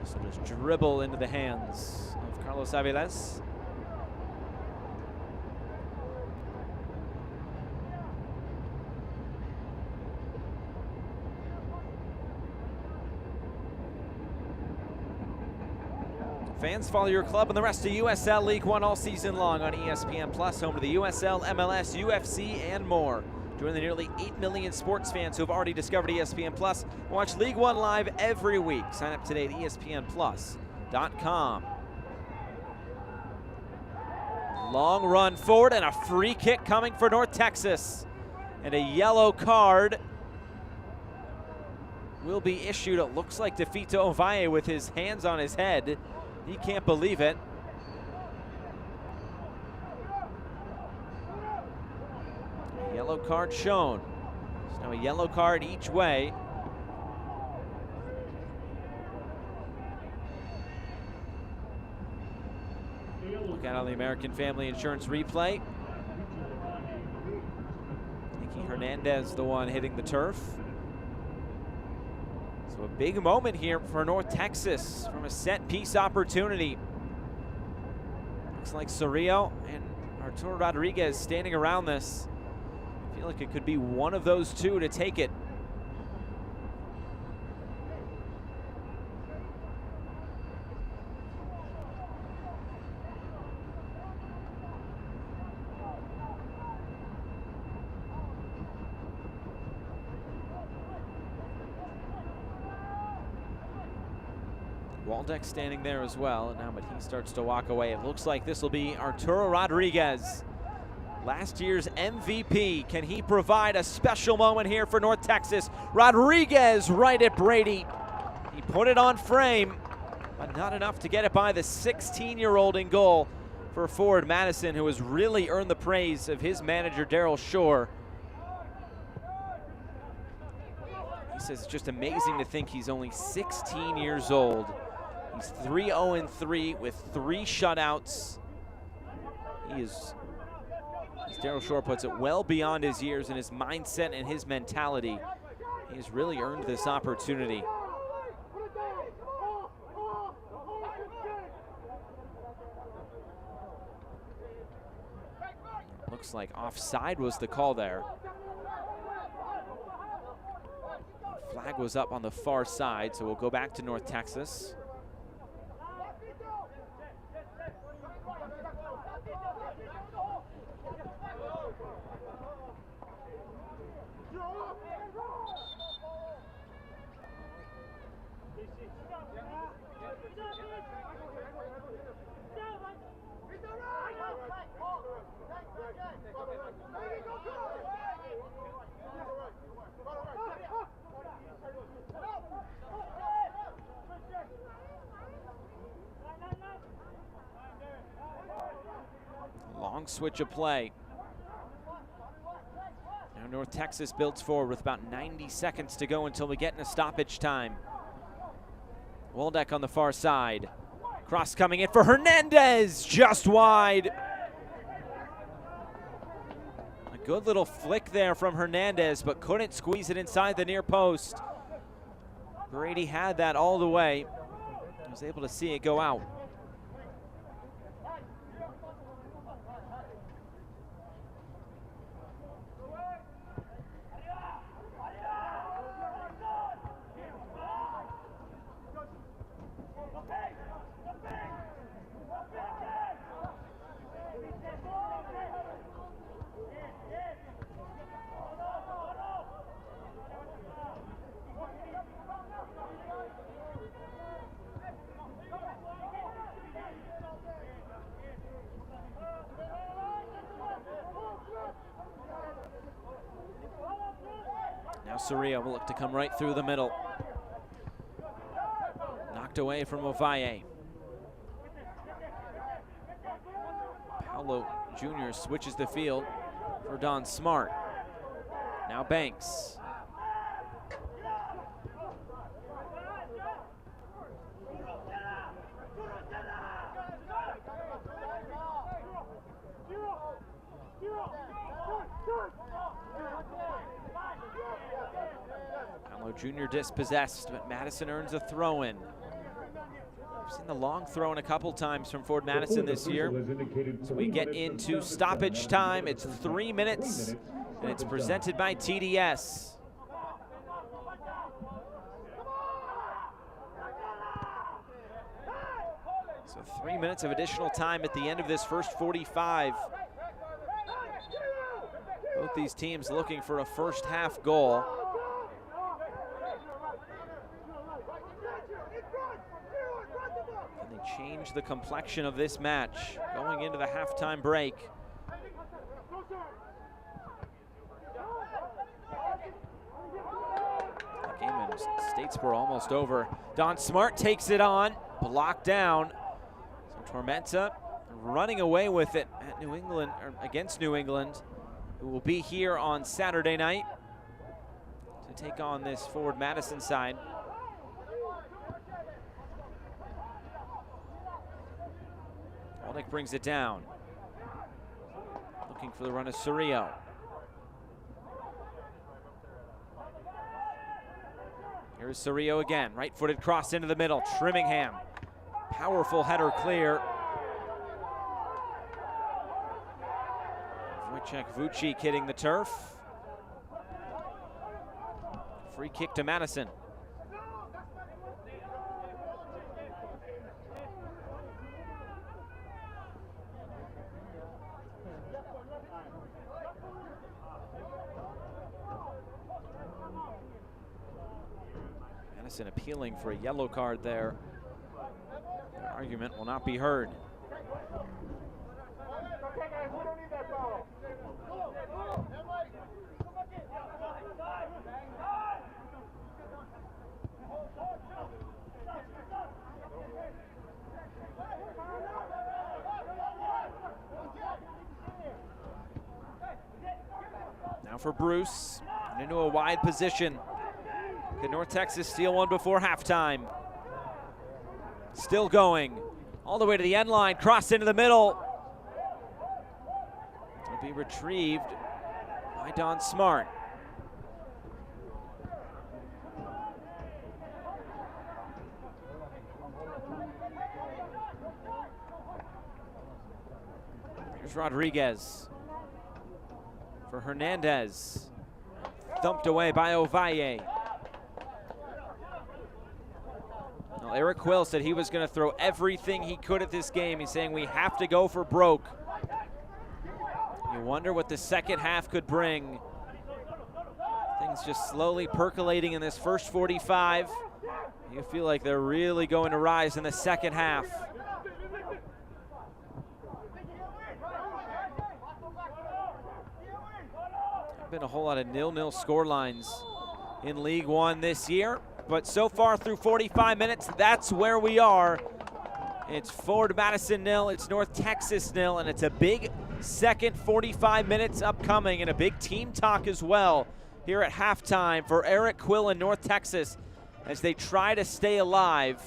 So just dribble into the hands of Carlos Aviles. Fans, follow your club and the rest of USL League One all season long on ESPN Plus, home to the USL, MLS, UFC, and more. Join the nearly 8 million sports fans who have already discovered ESPN Plus. Watch League One live every week. Sign up today at ESPNplus.com. Long run forward and a free kick coming for North Texas. And a yellow card will be issued. It looks like defeat to Ovalle with his hands on his head. He can't believe it. Yellow card shown. There's now a yellow card each way. Look out on the American Family Insurance replay. Nicky Hernandez, the one hitting the turf. So a big moment here for North Texas from a set piece opportunity. Looks like Cerrillo and Arturo Rodriguez standing around this. I feel like it could be one of those two to take it. Waldeck standing there as well now, but he starts to walk away. It looks like this will be Arturo Rodriguez. Last year's MVP. Can he provide a special moment here for North Texas? Rodriguez right at Brady. He put it on frame, but not enough to get it by the 16-year-old in goal for forward Madison, who has really earned the praise of his manager, Daryl Shore. He says it's just amazing to think he's only 16 years old. He's 3-0-3 with 3 shutouts. He is, as Daryl Shore puts it, well beyond his years, and his mindset and his mentality. He has really earned this opportunity. Looks like offside was the call there. Flag was up on the far side, so we'll go back to North Texas. Long switch of play. Now North Texas builds forward with about 90 seconds to go until we get into stoppage time. Waldeck on the far side. Cross coming in for Hernandez, just wide. Good little flick there from Hernandez, but couldn't squeeze it inside the near post. Brady had that all the way. He was able to see it go out. Now Soria will look to come right through the middle. Knocked away from Ovalle. Paolo Jr. switches the field for Don Smart. Now Banks. Paolo Jr. dispossessed, but Madison earns a throw-in. We've seen the long throw in a couple times from Ford Madison this year. So we get into stoppage time. It's 3 minutes, and it's presented by TDS. So 3 minutes of additional time at the end of this first 45. Both these teams looking for a first half goal. Can they change the complexion of this match going into the halftime break? The game in Statesboro almost over. Don Smart takes it on, blocked down. So Tormenta running away with it at New England, or against New England, who will be here on Saturday night to take on this Ford Madison side. Olnick brings it down. Looking for the run of Soria. Here's Soria again. Right-footed cross into the middle. Trimmingham. Powerful header clear. Wojciech Vucic hitting the turf. Free kick to Madison. Madison appealing for a yellow card there. Their argument will not be heard. Now for Bruce, into a wide position. Can North Texas steal one before halftime? Still going, all the way to the end line, cross into the middle. It'll be retrieved by Don Smart. Here's Rodriguez for Hernandez. Thumped away by Ovalle. Well, Eric Quill said he was going to throw everything he could at this game. He's saying we have to go for broke. You wonder what the second half could bring. Things just slowly percolating in this first 45. You feel like they're really going to rise in the second half. Been a whole lot of 0-0 score lines in League One this year, but so far through 45 minutes, that's where we are. It's Ford Madison 0, it's North Texas 0, and it's a big second 45 minutes upcoming and a big team talk as well here at halftime for Eric Quill and North Texas as they try to stay alive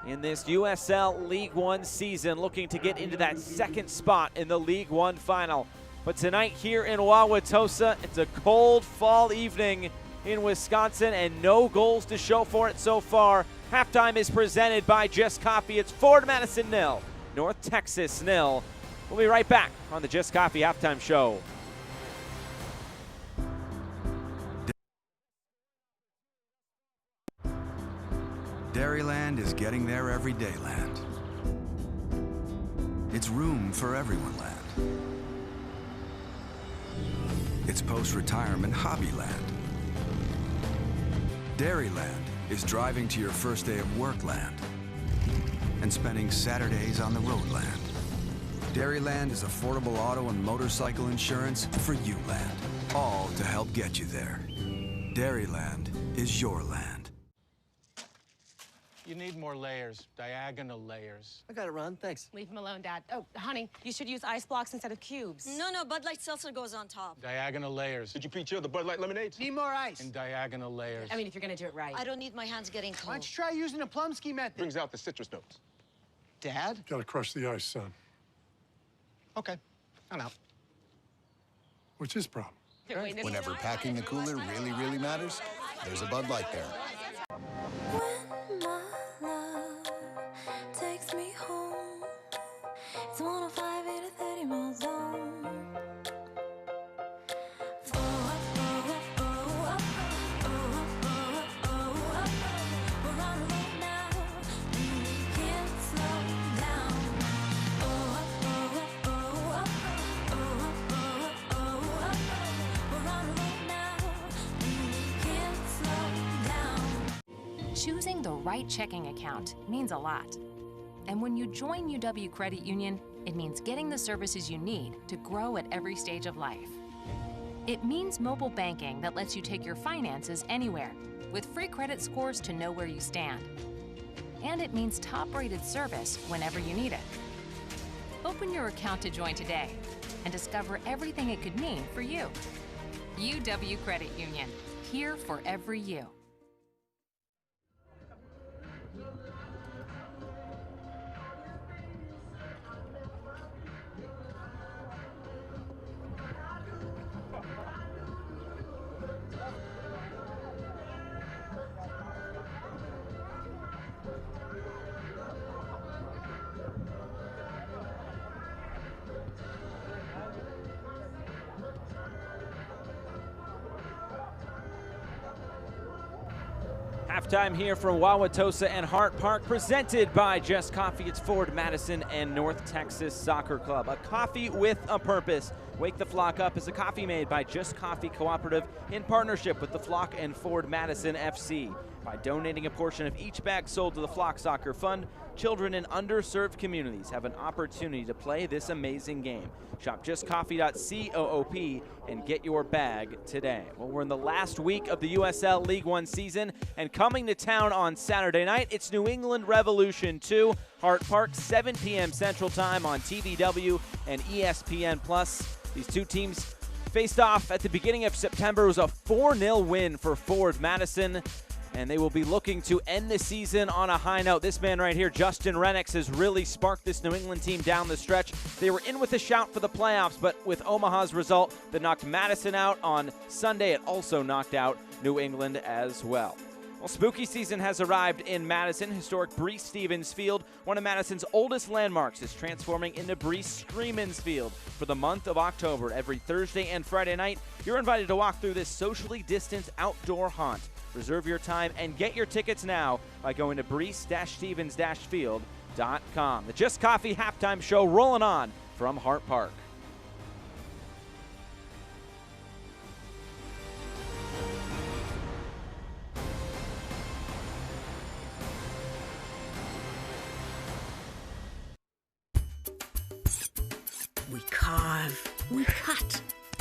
in this USL League One season, looking to get into that second spot in the League One final. But tonight here in Wauwatosa, it's a cold fall evening in Wisconsin and no goals to show for it so far. Halftime is presented by Just Coffee. It's Ford Madison 0, North Texas 0. We'll be right back on the Just Coffee Halftime Show.
Dairyland is getting there everyday land. It's room for everyone land. It's post-retirement hobby land. Dairyland is driving to your first day of work land and spending Saturdays on the road land. Dairyland is affordable auto and motorcycle insurance for you land, all to help get you there. Dairyland is your land.
You need more layers, diagonal layers.
I got it, Ron. Thanks.
Leave him alone, Dad. Oh, honey, you should use ice blocks instead of cubes.
No, Bud Light Seltzer goes on top.
Diagonal layers.
Did you pre-chill the Bud Light lemonades?
Need more ice.
And diagonal layers.
I mean, if you're gonna do it right.
I don't need my hands getting cold.
Why don't you try using the Plumsky method?
Brings out the citrus notes.
Dad?
Gotta crush the ice, son.
Okay, I'm out.
What's his problem?
Whenever packing the cooler really matters, there's a Bud Light there.
When my love takes me home, it's 105 in a 30 mile zone. We're on a road now, we can't slow down. We're on a road now, we can't slow down.
Choosing the right checking account means a lot. And when you join UW Credit Union, it means getting the services you need to grow at every stage of life. It means mobile banking that lets you take your finances anywhere, with free credit scores to know where you stand. And it means top-rated service whenever you need it. Open your account to join today and discover everything it could mean for you. UW Credit Union, here for every you.
Halftime here from Wauwatosa and Hart Park, presented by Just Coffee. It's Ford Madison and North Texas Soccer Club. A coffee with a purpose. Wake the Flock Up is a coffee made by Just Coffee Cooperative in partnership with the Flock and Ford Madison FC. By donating a portion of each bag sold to the Flock Soccer Fund, children in underserved communities have an opportunity to play this amazing game. Shop justcoffee.coop and get your bag today. Well, we're in the last week of the USL League One season, and coming to town on Saturday night, it's New England Revolution 2, Hart Park, 7 p.m. Central Time on TVW and ESPN+. These two teams faced off at the beginning of September. It was a 4-0 win for Ford Madison, and they will be looking to end the season on a high note. This man right here, Justin Renix, has really sparked this New England team down the stretch. They were in with a shout for the playoffs, but with Omaha's result that knocked Madison out on Sunday, it also knocked out New England as well. Well, spooky season has arrived in Madison. Historic Brees Stevens Field, one of Madison's oldest landmarks, is transforming into Brees Screamins Field for the month of October. Every Thursday and Friday night, you're invited to walk through this socially distanced outdoor haunt. Reserve your time and get your tickets now by going to brees-stevens-field.com. The Just Coffee Halftime Show rolling on from Hart Park.
We carve, we cut,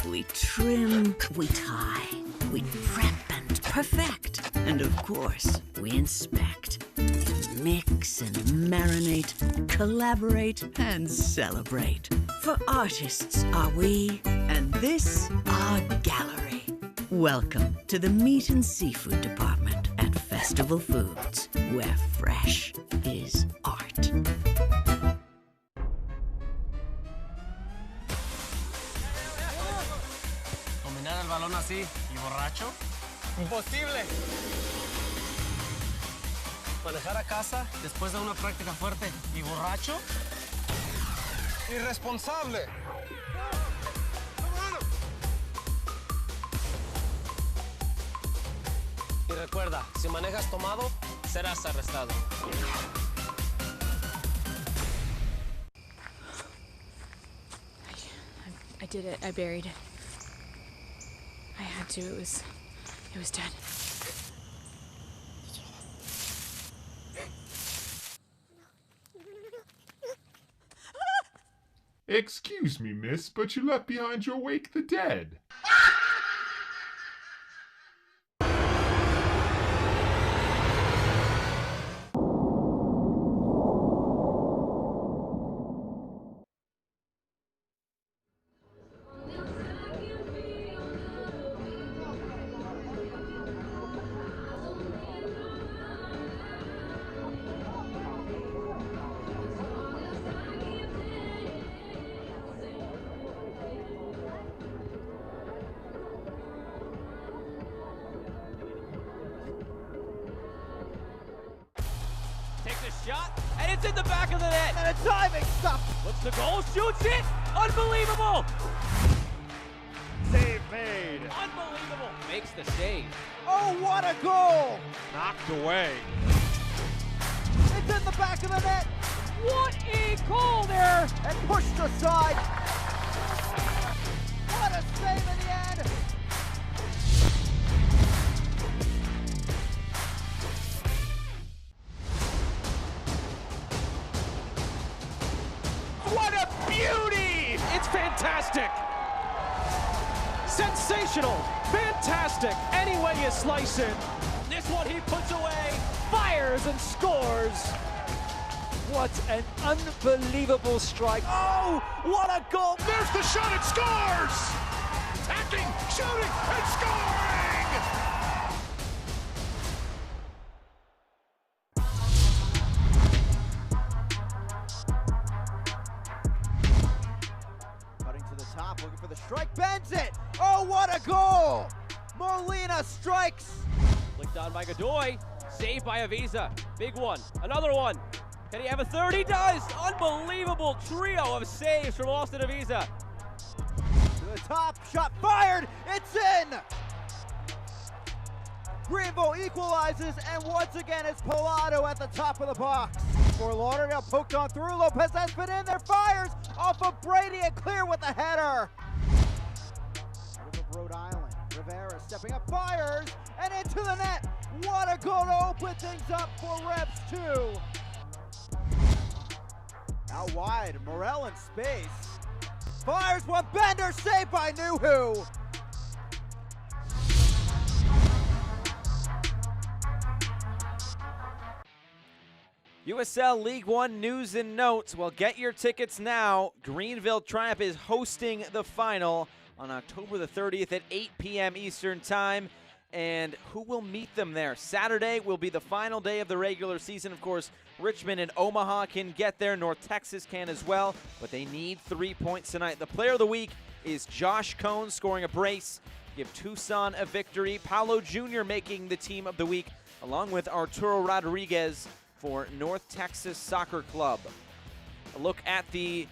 we trim, we tie, we prep and perfect, and of course, we inspect. Mix and marinate, collaborate and celebrate. For artists are we, and this our gallery. Welcome to the Meat and Seafood Department at Festival Foods, where fresh is art.
pantalón así y borracho? Imposible. Manejar a casa después de una práctica fuerte y borracho? Irresponsable. Y recuerda, si manejas tomado, serás arrestado.
I did it. I buried it. I had to. It was dead.
Excuse me, miss, but you left behind your wake the dead.
Takes a shot, and it's in the back of the net.
And a diving stop.
Looks the goal, shoots it. Unbelievable.
Save made.
Unbelievable. Makes the save.
Oh, what a goal.
Knocked away.
It's in the back of the net.
What a goal there.
And pushed aside. What a save in the end.
What a beauty! It's fantastic! Sensational! Fantastic! Any way you slice it.
This one he puts away, fires and scores.
What an unbelievable strike. Oh, what a goal.
There's the shot, it scores! Attacking, shooting, and scoring!
Cutting to the top, looking for the strike, bends it. Oh, what a goal. Molina strikes.
Flicked on by Godoy, saved by Avisa. Big one, another one. Can he have a third? He does! Unbelievable trio of saves from Austin Avisa.
To the top, shot fired, it's in! Greenville equalizes, and once again it's Pilato at the top of the box. For Lauderdale, poked on through, Lopez has been in there, fires off of Brady and clear with the header. Out of Rhode Island, Rivera stepping up, fires, and into the net. What a goal to open things up for Rebs 2. Out wide, Morel in space. Fires one, Bender, saved by Nuhu.
USL League One news and notes. Well, get your tickets now. Greenville Triumph is hosting the final on October the 30th at 8 p.m. Eastern Time. And who will meet them there? Saturday will be the final day of the regular season. Of course, Richmond and Omaha can get there. North Texas can as well, but they need 3 points tonight. The player of the week is Josh Cohn, scoring a brace. Give Tucson a victory. Paulo Jr. making the team of the week, along with Arturo Rodriguez for North Texas Soccer Club. A look at the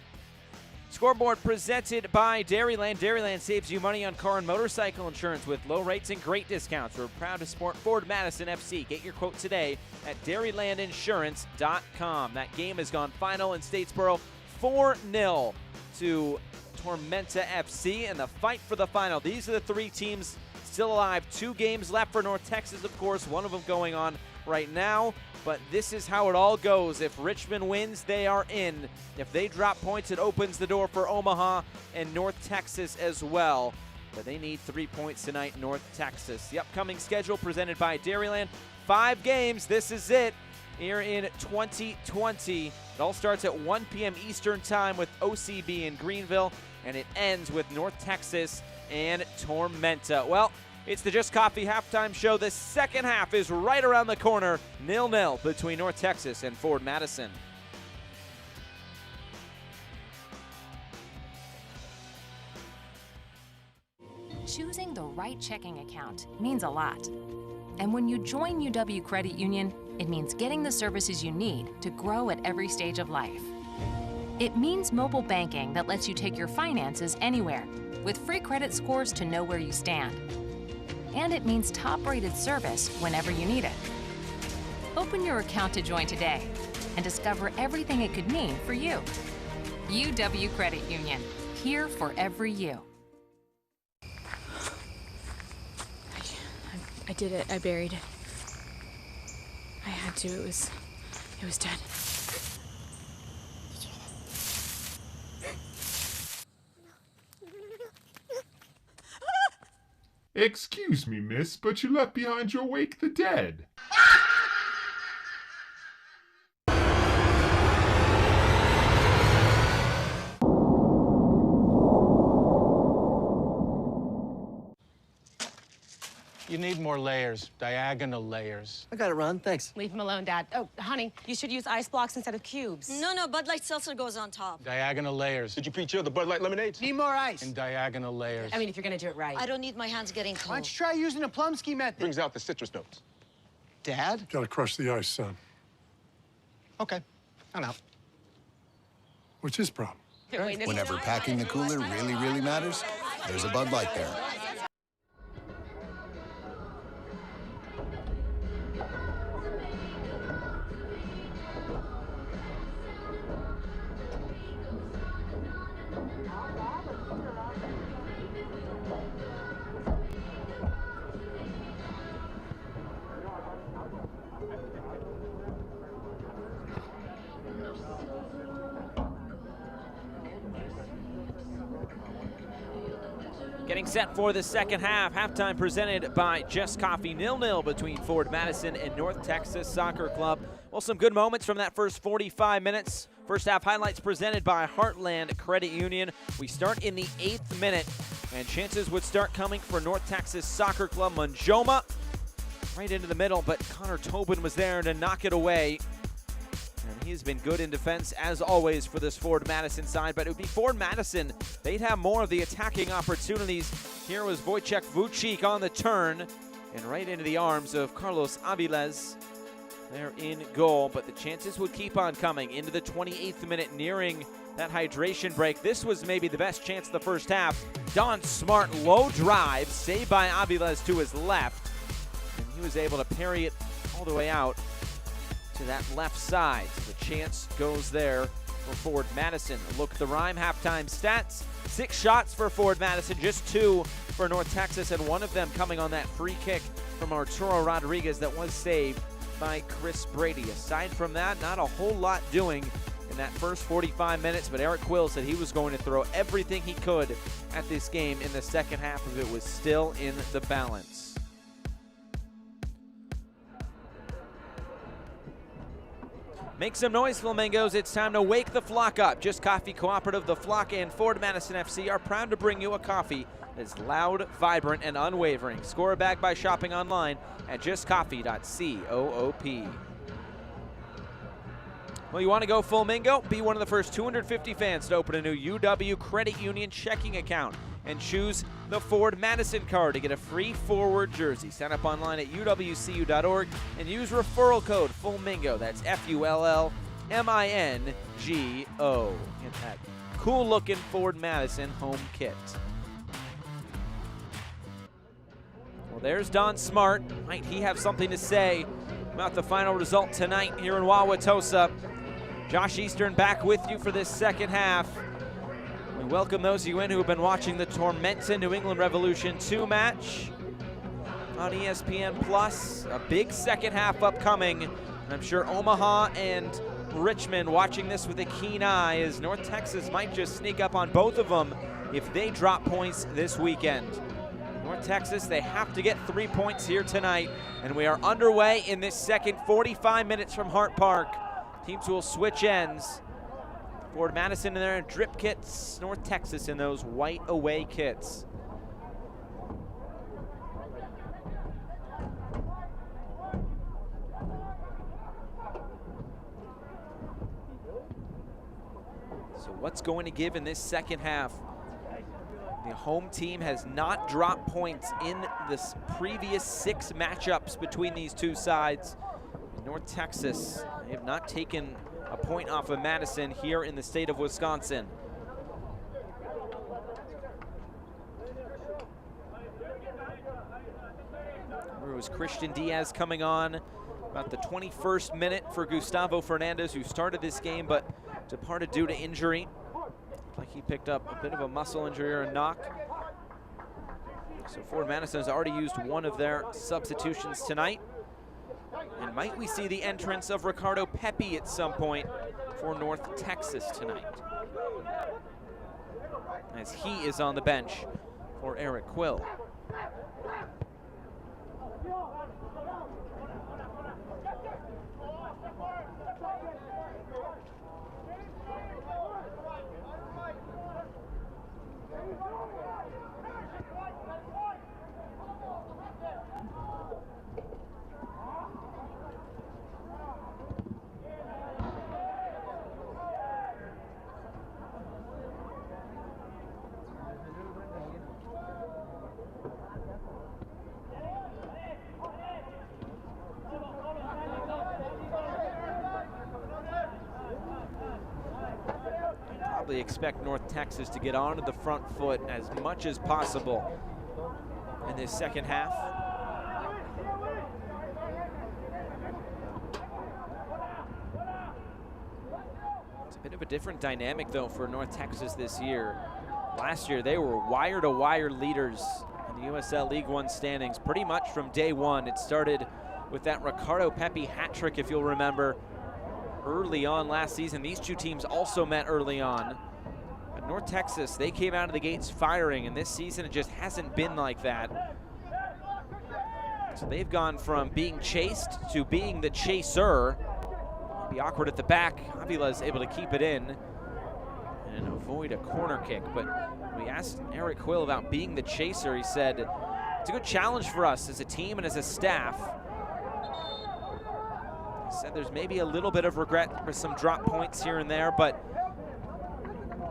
scoreboard presented by Dairyland. Dairyland saves you money on car and motorcycle insurance with low rates and great discounts. We're proud to support Ford Madison FC. Get your quote today at dairylandinsurance.com. That game has gone final in Statesboro, 4-0 to Tormenta FC, and the fight for the final. These are the three teams still alive. 2 games left for North Texas, of course, one of them going on right now. But this is how it all goes. If Richmond wins, they are in. If they drop points, it opens the door for Omaha and North Texas as well. But they need 3 points tonight, North Texas. The upcoming schedule presented by Dairyland. 5 games. This is it here in 2020. It all starts at 1 p.m. Eastern Time with OCB in Greenville, and it ends with North Texas and Tormenta. Well, it's the Just Coffee halftime show. The second half is right around the corner. 0-0 between North Texas and Ford Madison.
choosing the right checking account means a lot. And when you join UW Credit Union, it means getting the services you need to grow at every stage of life. It means mobile banking that lets you take your finances anywhere, with free credit scores to know where you stand. And it means top-rated service whenever you need it. Open your account to join today and discover everything it could mean for you. UW Credit Union, here for every you.
I did it. I buried it. I had to. It was dead.
Excuse me, miss, but you left behind your wake the dead.
You need more layers, diagonal layers.
I got it, Ron. Thanks.
Leave him alone, Dad. Oh, honey, you should use ice blocks instead of cubes.
No, Bud Light Seltzer goes on top.
Diagonal layers.
Did you pre-chill the Bud Light lemonades?
Need more ice.
And diagonal layers.
I mean, if you're gonna do it right.
I don't need my hands getting cold.
Why don't you try using the Plumsky method?
Brings out the citrus notes.
Dad?
Gotta crush the ice, son.
Okay, I'm out.
What's his problem?
Whenever packing the cooler really, really matters, there's a Bud Light there.
Getting set for the second half. Halftime presented by Just Coffee. 0-0 between Ford Madison and North Texas Soccer Club. Well, some good moments from that first 45 minutes. First half highlights presented by Heartland Credit Union. We start in the 8th minute, and chances would start coming for North Texas Soccer Club. Manjoma right into the middle, but Connor Tobin was there to knock it away. And he's been good in defense, as always, for this Ford Madison side. But it would be Ford Madison. They'd have more of the attacking opportunities. Here was Wojciech Vucik on the turn, and right into the arms of Carlos Aviles. They're in goal, but the chances would keep on coming into the 28th minute, nearing that hydration break. This was maybe the best chance of the first half. Don Smart, low drive, saved by Aviles to his left. And he was able to parry it all the way out to that left side. So the chance goes there for Ford Madison. A look at the Rhyme halftime stats. 6 shots for Ford Madison, just 2 for North Texas, and one of them coming on that free kick from Arturo Rodriguez that was saved by Chris Brady. Aside from that, not a whole lot doing in that first 45 minutes, but Eric Quill said he was going to throw everything he could at this game in the second half of it was still in the balance. Make some noise, Flamingos. It's time to wake the flock up. Just Coffee Cooperative, The Flock, and Ford Madison FC are proud to bring you a coffee that's loud, vibrant, and unwavering. Score a bag by shopping online at justcoffee.coop. Well, you want to go Flamingo? Be one of the first 250 fans to open a new UW Credit Union checking account and choose the Ford Madison card to get a free forward jersey. Sign up online at uwcu.org and use referral code FLAMINGO. That's FULLMINGO. Get that cool-looking Ford Madison home kit. Well, there's Don Smart. Might he have something to say about the final result tonight here in Wauwatosa? Josh Eastern back with you for this second half. We welcome those of you in who have been watching the Tormenta New England Revolution 2 match on ESPN Plus. A big second half upcoming. And I'm sure Omaha and Richmond watching this with a keen eye, as North Texas might just sneak up on both of them if they drop points this weekend. North Texas, they have to get 3 points here tonight, and we are underway in this second 45 minutes from Hart Park. Teams will switch ends. Ford Madison in their drip kits, North Texas in those white away kits. So what's going to give in this second half? The home team has not dropped points in the previous 6 matchups between these two sides. North Texas, they have not taken a point off of Madison here in the state of Wisconsin. It was Christian Diaz coming on about the 21st minute for Gustavo Fernandez, who started this game but departed due to injury. Looked like he picked up a bit of a muscle injury or a knock. So Forward Madison has already used one of their substitutions tonight. And might we see the entrance of Ricardo Pepi at some point for North Texas tonight, as he is on the bench for Eric Quill. Expect North Texas to get onto the front foot as much as possible in this second half. It's a bit of a different dynamic though for North Texas this year. Last year they were wire-to-wire leaders in the USL League One standings pretty much from day one. It started with that Ricardo Pepi hat trick, if you'll remember, early on last season. These two teams also met early on. But North Texas, they came out of the gates firing, and this season it just hasn't been like that. So they've gone from being chased to being the chaser. Be awkward at the back. Avila is able to keep it in and avoid a corner kick. But we asked Eric Quill about being the chaser. He said, it's a good challenge for us as a team and as a staff. He said there's maybe a little bit of regret for some drop points here and there, but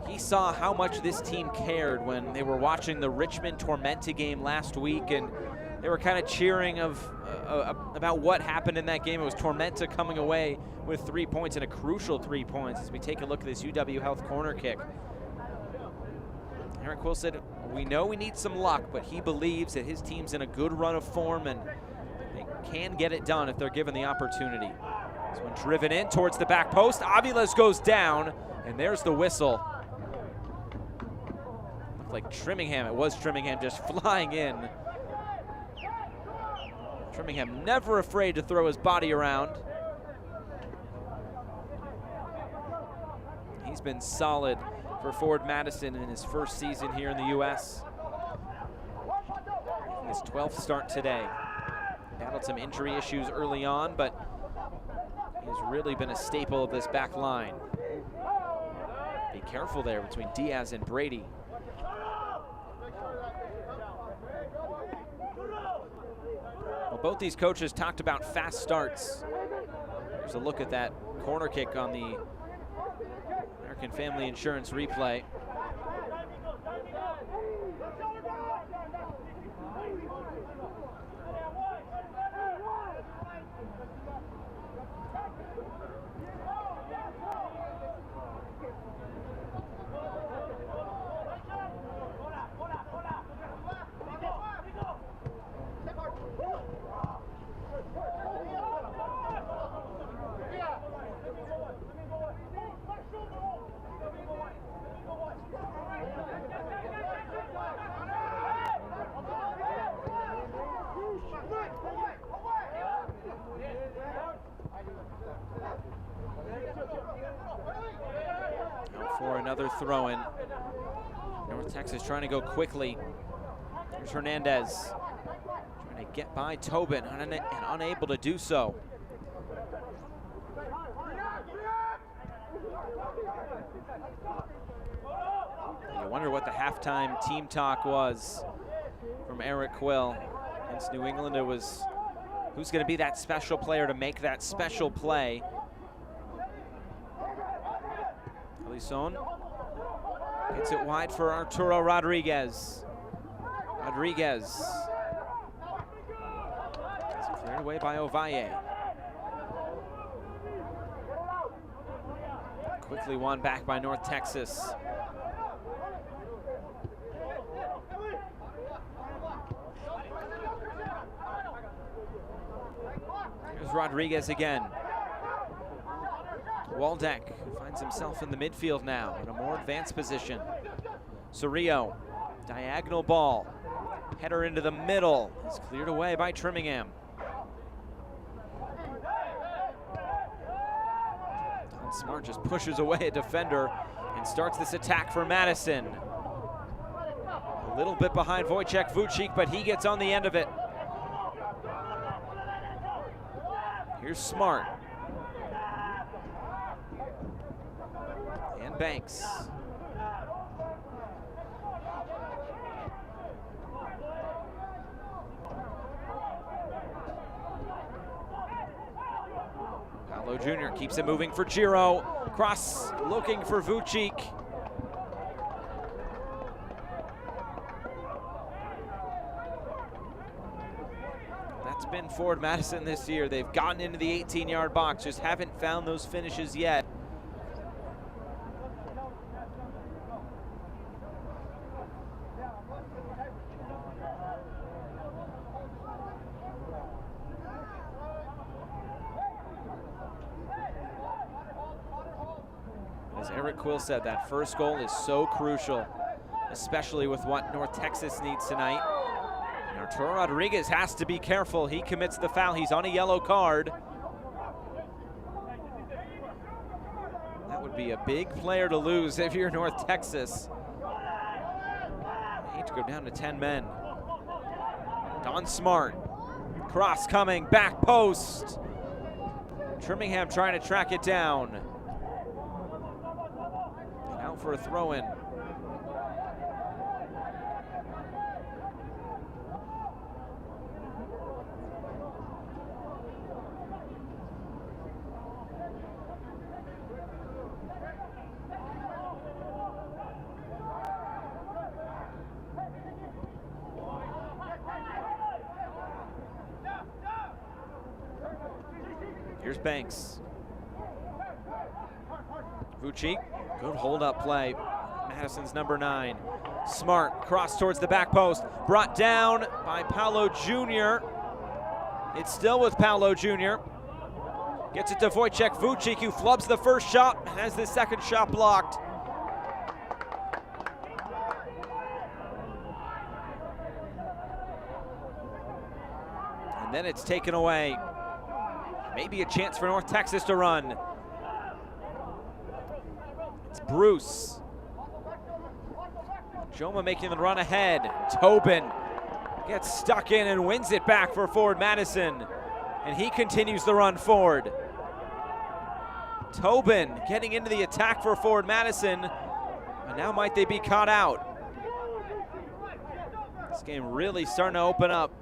he saw how much this team cared when they were watching the Richmond Tormenta game last week, and they were kind of cheering about what happened in that game. It was Tormenta coming away with 3 points, and a crucial 3 points, as we take a look at this UW Health corner kick. Eric Quill said, we know we need some luck, but he believes that his team's in a good run of form and they can get it done if they're given the opportunity. This one driven in towards the back post. Aviles goes down, and there's the whistle. Looked like Trimmingham. It was Trimmingham just flying in. Trimmingham never afraid to throw his body around. He's been solid for Forward Madison in his first season here in the U.S. His 12th start today. Battled some injury issues early on, but he's really been a staple of this back line. Be careful there between Diaz and Brady. Well, both these coaches talked about fast starts. Here's a look at that corner kick on the American Family Insurance replay. For another throw-in. North Texas trying to go quickly. Here's Hernandez trying to get by Tobin and unable to do so. You wonder what the halftime team talk was from Eric Quill. Against New England, it was who's going to be that special player to make that special play. Son. Gets it wide for Arturo Rodriguez. Rodriguez. It's cleared away by Ovalle. Quickly won back by North Texas. Here's Rodriguez again. Waldeck finds himself in the midfield now in a more advanced position. Cerrillo, diagonal ball. Header into the middle. It's cleared away by Trimmingham. Don Smart just pushes away a defender and starts this attack for Madison. A little bit behind Wojciech Vucik, but he gets on the end of it. Here's Smart. And Banks. Paolo Jr. keeps it moving for Giro. Cross looking for Vucik. That's been Forward Madison this year. They've gotten into the 18-yard box, just haven't found those finishes yet. As Eric Quill said, that first goal is so crucial, especially with what North Texas needs tonight. And Arturo Rodriguez has to be careful. He commits the foul. He's on a yellow card. That would be a big player to lose if you're North Texas. They need to go down to 10 men. Don Smart. Cross coming, back post. Trimmingham trying to track it down. And out for a throw-in. Here's Banks. Vucik, good hold-up play. Madison's number 9. Smart, cross towards the back post. Brought down by Paolo Jr. It's still with Paolo Jr. Gets it to Wojciech Vucik, who flubs the first shot and has the second shot blocked. And then it's taken away. Maybe a chance for North Texas to run. It's Bruce. Joma making the run ahead. Tobin gets stuck in and wins it back for Forward Madison. And he continues the run forward. Tobin getting into the attack for Forward Madison. And now might they be caught out. This game really starting to open up.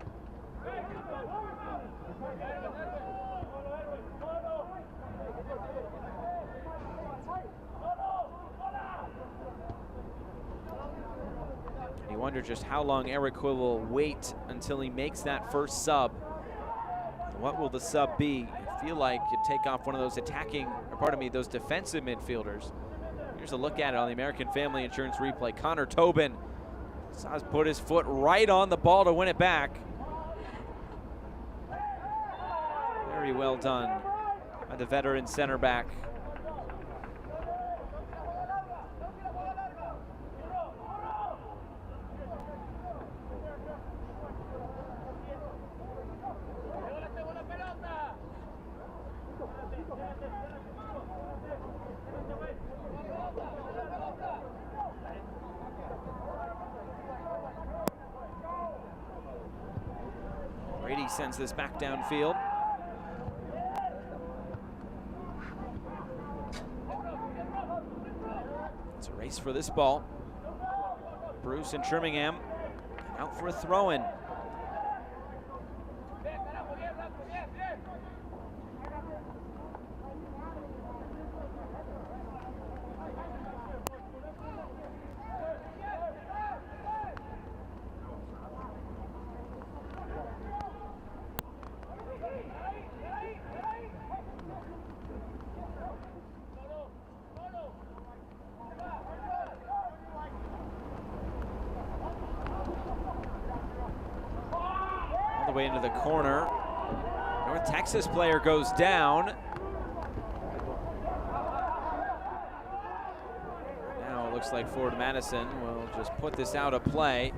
You wonder just how long Eric Quill will wait until he makes that first sub. And what will the sub be? I feel like you'd take off one of those those defensive midfielders. Here's a look at it on the American Family Insurance replay. Connor Tobin saw put his foot right on the ball to win it back. Very well done by the veteran center back. Brady sends this back downfield. It's a race for this ball. Bruce and Trimmingham out for a throw-in. way into the corner. North Texas player goes down. Now it looks like Ford Madison will just put this out of play.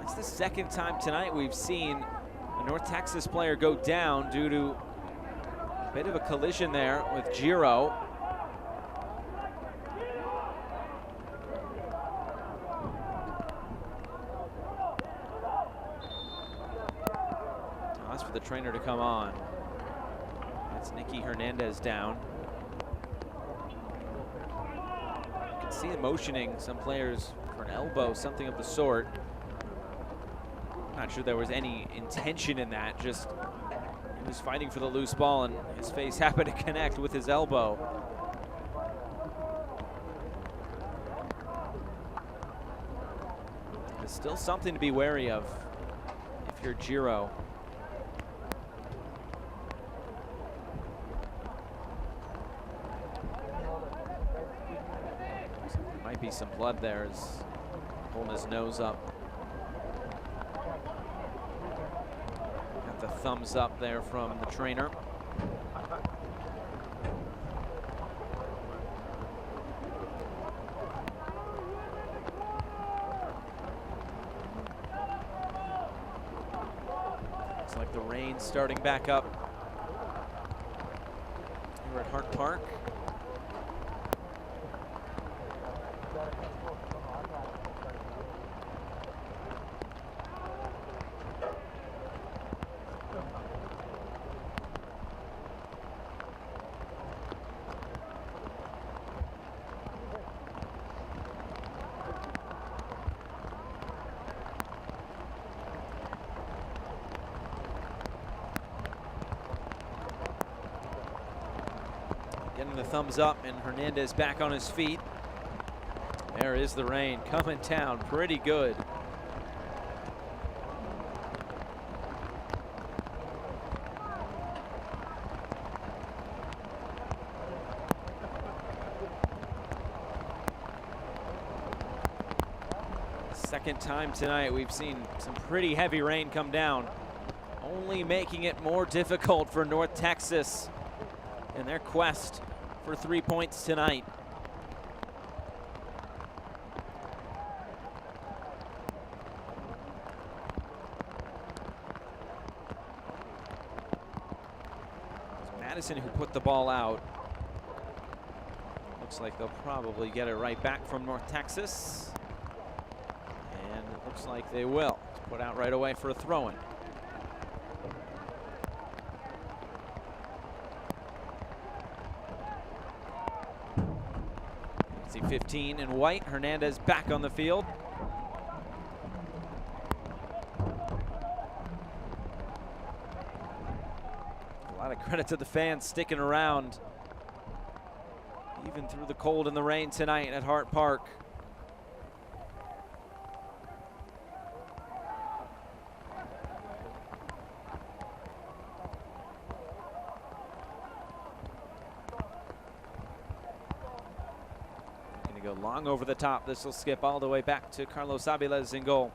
It's the second time tonight we've seen a North Texas player go down due to a bit of a collision there with Giro. Toss for the trainer to come on. That's Nicky Hernandez down. You can see him motioning some players for an elbow, something of the sort. Not sure there was any intention in that, just he was fighting for the loose ball and his face happened to connect with his elbow. There's still something to be wary of if you're Giro. There might be some blood there as pulling his nose up. The thumbs up there from the trainer. Looks like the rain's starting back up here at Hart Park. Getting the thumbs up and Hernandez back on his feet. There is the rain coming down pretty good. Second time tonight we've seen some pretty heavy rain come down, only making it more difficult for North Texas in their quest for 3 points tonight. It's Madison who put the ball out. Looks like they'll probably get it right back from North Texas. And it looks like they will. It's put out right away for a throw-in. See 15 in white. Hernandez back on the field. A lot of credit to the fans sticking around, even through the cold and the rain tonight at Hart Park. Go long over the top. This will skip all the way back to Carlos Aviles in goal.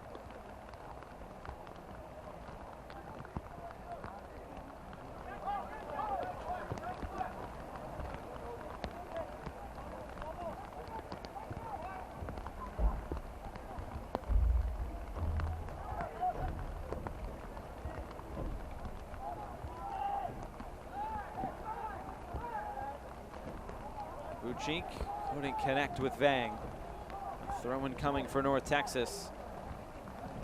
Buchik couldn't connect with Vang. Throw-in coming for North Texas.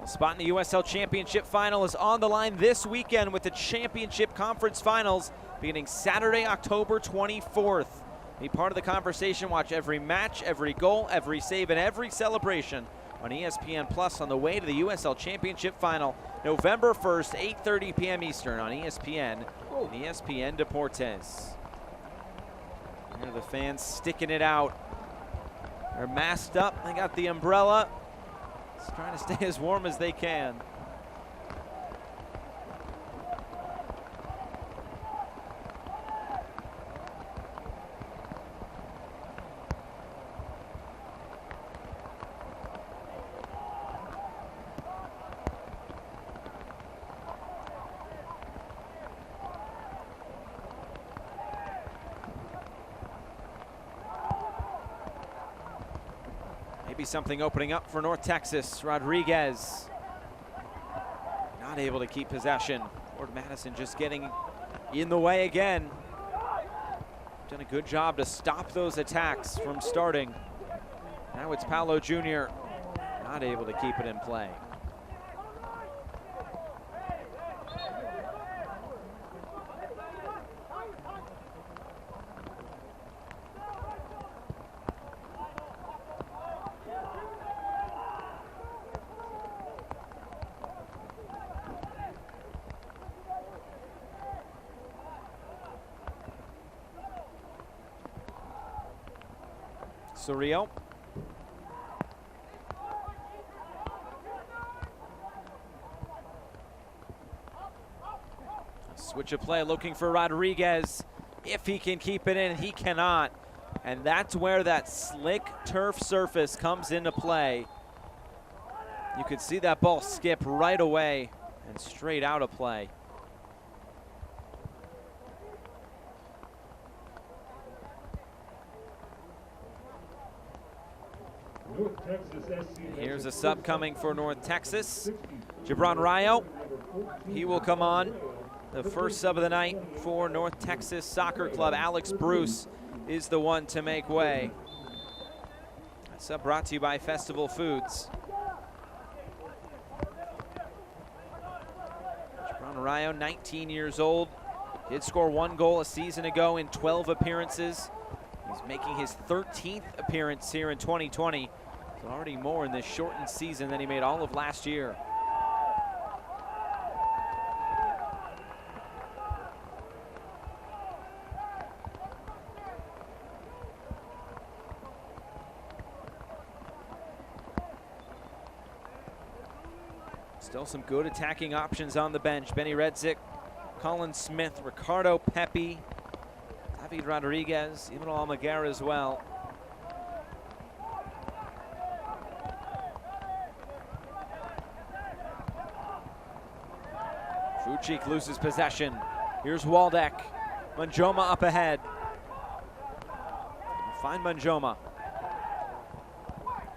A spot in the USL Championship Final is on the line this weekend with the Championship Conference Finals beginning Saturday, October 24th. Be part of the conversation. Watch every match, every goal, every save, and every celebration on ESPN Plus on the way to the USL Championship Final, November 1st, 8:30 p.m. Eastern on ESPN and ESPN Deportes. Here are the fans sticking it out. They're masked up. They got the umbrella. Just trying to stay as warm as they can. Maybe something opening up for North Texas. Rodriguez not able to keep possession. Ford Madison just getting in the way again. Done a good job to stop those attacks from starting. Now it's Paolo Jr. not able to keep it in play. Surreal. Switch of play looking for Rodriguez. If he can keep it in, he cannot. And that's where that slick turf surface comes into play. You could see that ball skip right away and straight out of play. Here's a sub coming for North Texas. Gibran Rayo, he will come on. The first sub of the night for North Texas Soccer Club. Alex Bruce is the one to make way. A sub brought to you by Festival Foods. Gibran Rayo, 19 years old. Did score 1 goal a season ago in 12 appearances. He's making his 13th appearance here in 2020. So already more in this shortened season than he made all of last year. Still some good attacking options on the bench. Benny Redzik, Colin Smith, Ricardo Pepe, David Rodriguez, even Almaguer as well. Fuchik loses possession. Here's Waldeck. Manjoma up ahead. Find Manjoma.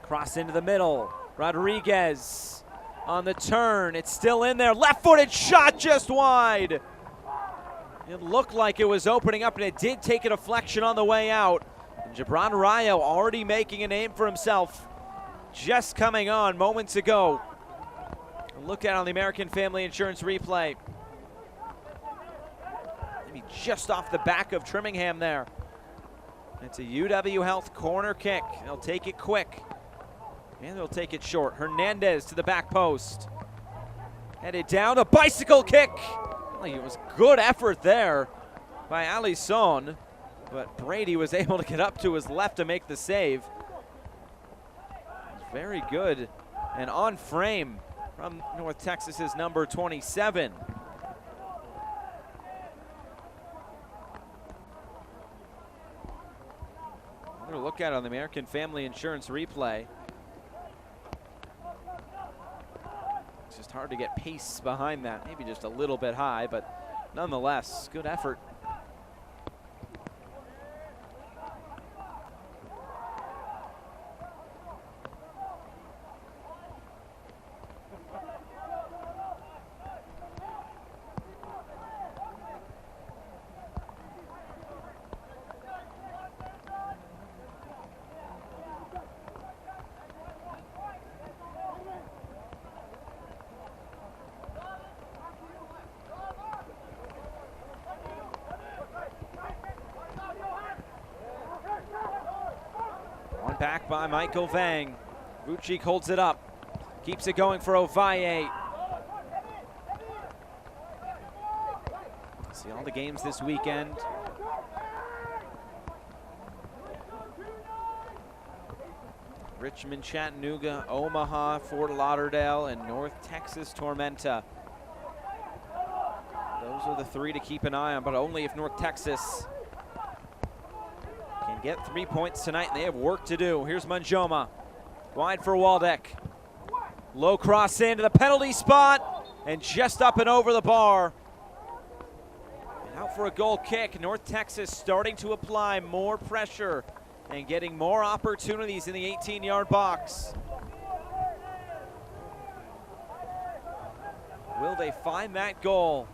Cross into the middle. Rodriguez on the turn. It's still in there. Left-footed shot just wide. It looked like it was opening up, and it did take a deflection on the way out. And Gibran Rayo already making a name for himself. Just coming on moments ago. Look at it on the American Family Insurance replay. Maybe just off the back of Trimmingham there. It's a UW Health corner kick. They'll take it quick. And they'll take it short. Hernandez to the back post. Headed down, a bicycle kick. Well, it was good effort there by Alisson, but Brady was able to get up to his left to make the save. Very good and on frame from North Texas's number 27. Another look at it on the American Family Insurance replay. It's just hard to get pace behind that. Maybe just a little bit high, but nonetheless, good effort. Back by Michael Vang. Vucic holds it up. Keeps it going for Ovalle. See all the games this weekend. Richmond, Chattanooga, Omaha, Fort Lauderdale, and North Texas Tormenta. Those are the 3 to keep an eye on, but only if North Texas can get 3 points tonight, and they have work to do. Here's Manjoma, wide for Waldeck. Low cross into the penalty spot, and just up and over the bar. And out for a goal kick. North Texas starting to apply more pressure and getting more opportunities in the 18-yard box. Will they find that goal?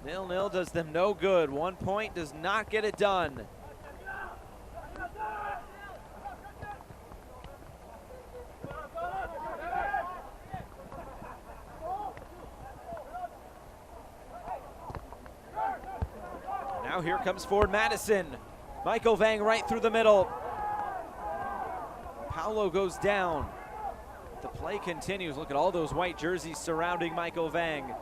0-0 does them no good. 1 point does not get it done. Now here comes forward Madison. Michael Vang right through the middle. Paolo goes down. The play continues. Look at all those white jerseys surrounding Michael Vang.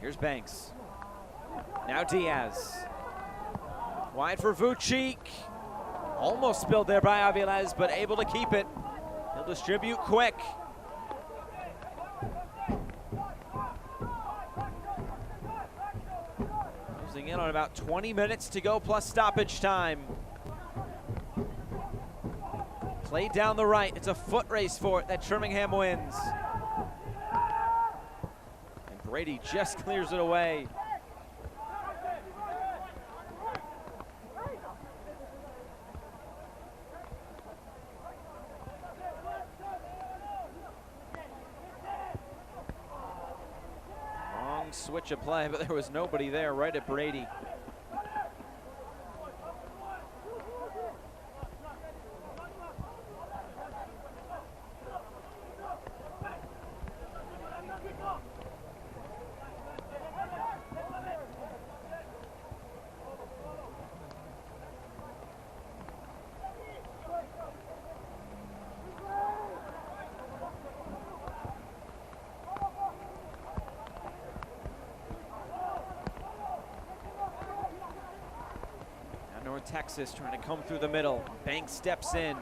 Here's Banks. Now Diaz. Wide for Vucic. Almost spilled there by Aviles, but able to keep it. He'll distribute quick. Closing in on about 20 minutes to go plus stoppage time. Played down the right. It's a foot race for it that Birmingham wins. And Brady just clears it away. Switch of play, but there was nobody there right at Brady. Texas trying to come through the middle. Banks steps in.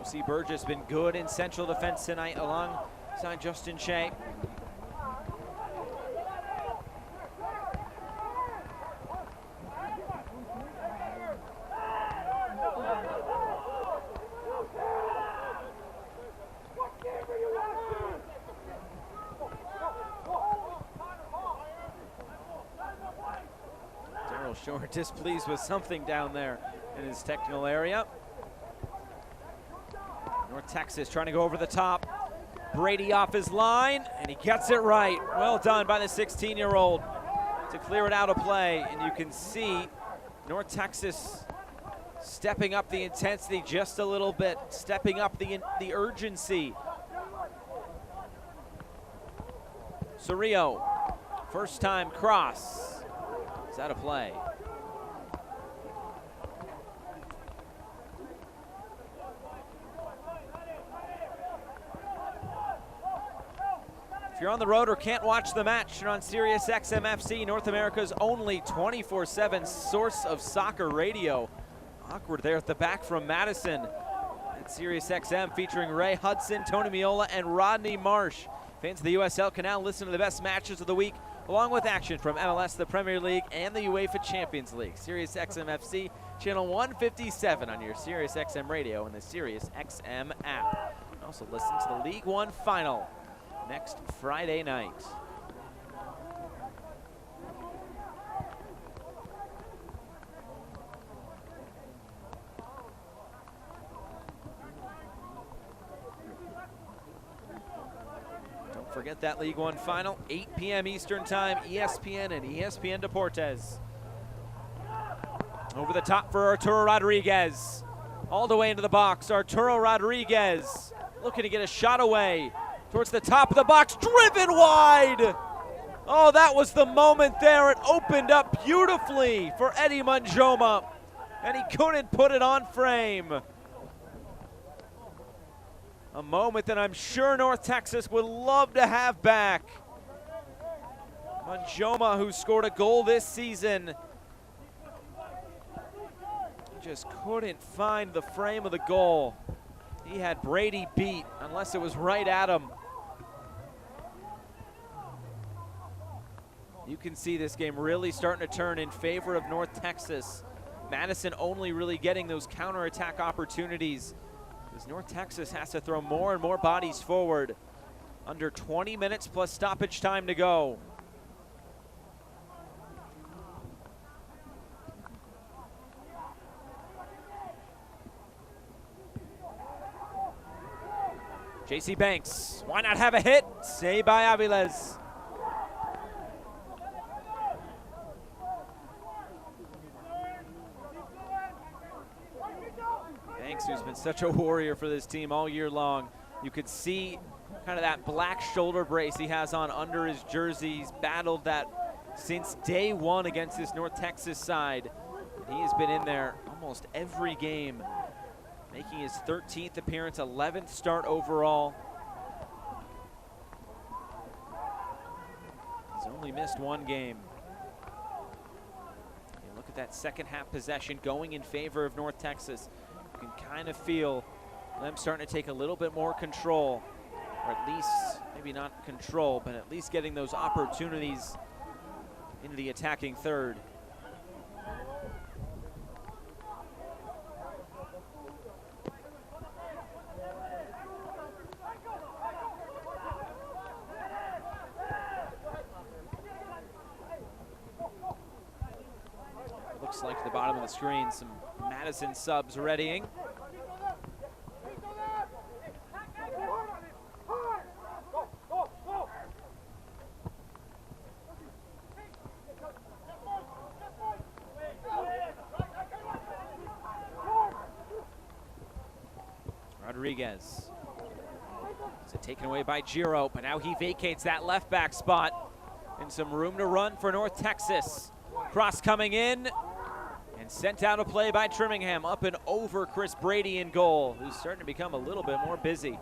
O.C. Burgess been good in central defense tonight alongside Justin Shea. Shore displeased with something down there in his technical area. North Texas trying to go over the top. Brady off his line, and he gets it right. Well done by the 16-year-old to clear it out of play. And you can see North Texas stepping up the intensity just a little bit, stepping up the urgency. Cerrillo, first time cross. Is out of play. If you're on the road or can't watch the match, you're on Sirius XM FC, North America's only 24/7 source of soccer radio. Awkward there at the back from Madison. At Sirius XM featuring Ray Hudson, Tony Miola, and Rodney Marsh. Fans of the USL can now listen to the best matches of the week, along with action from MLS, the Premier League, and the UEFA Champions League. Sirius XM FC, channel 157 on your Sirius XM radio and the Sirius XM app. You can also listen to the League One final next Friday night. Don't forget that League One final, 8 p.m. Eastern Time, ESPN and ESPN Deportes. Over the top for Arturo Rodriguez. All the way into the box, Arturo Rodriguez looking to get a shot away. Towards the top of the box, driven wide. Oh, that was the moment there. It opened up beautifully for Eddie Manjoma, and he couldn't put it on frame. A moment that I'm sure North Texas would love to have back. Manjoma, who scored a goal this season, just couldn't find the frame of the goal. He had Brady beat, unless it was right at him. You can see this game really starting to turn in favor of North Texas. Madison only really getting those counterattack opportunities as North Texas has to throw more and more bodies forward. Under 20 minutes plus stoppage time to go. JC Banks, why not have a hit? Saved by Aviles. Banks, who's been such a warrior for this team all year long. You could see kind of that black shoulder brace he has on under his jersey. He's battled that since day one against this North Texas side. And he has been in there almost every game, making his 13th appearance, 11th start overall. He's only missed one game. And look at that second half possession going in favor of North Texas. You can kind of feel them starting to take a little bit more control, or at least maybe not control, but at least getting those opportunities into the attacking third. Looks like the bottom of the screen, some Madison subs readying. Rodriguez. So taken away by Giro, but now he vacates that left back spot. And some room to run for North Texas. Cross coming in and sent out a play by Trimmingham, up and over Chris Brady in goal, who's starting to become a little bit more busy.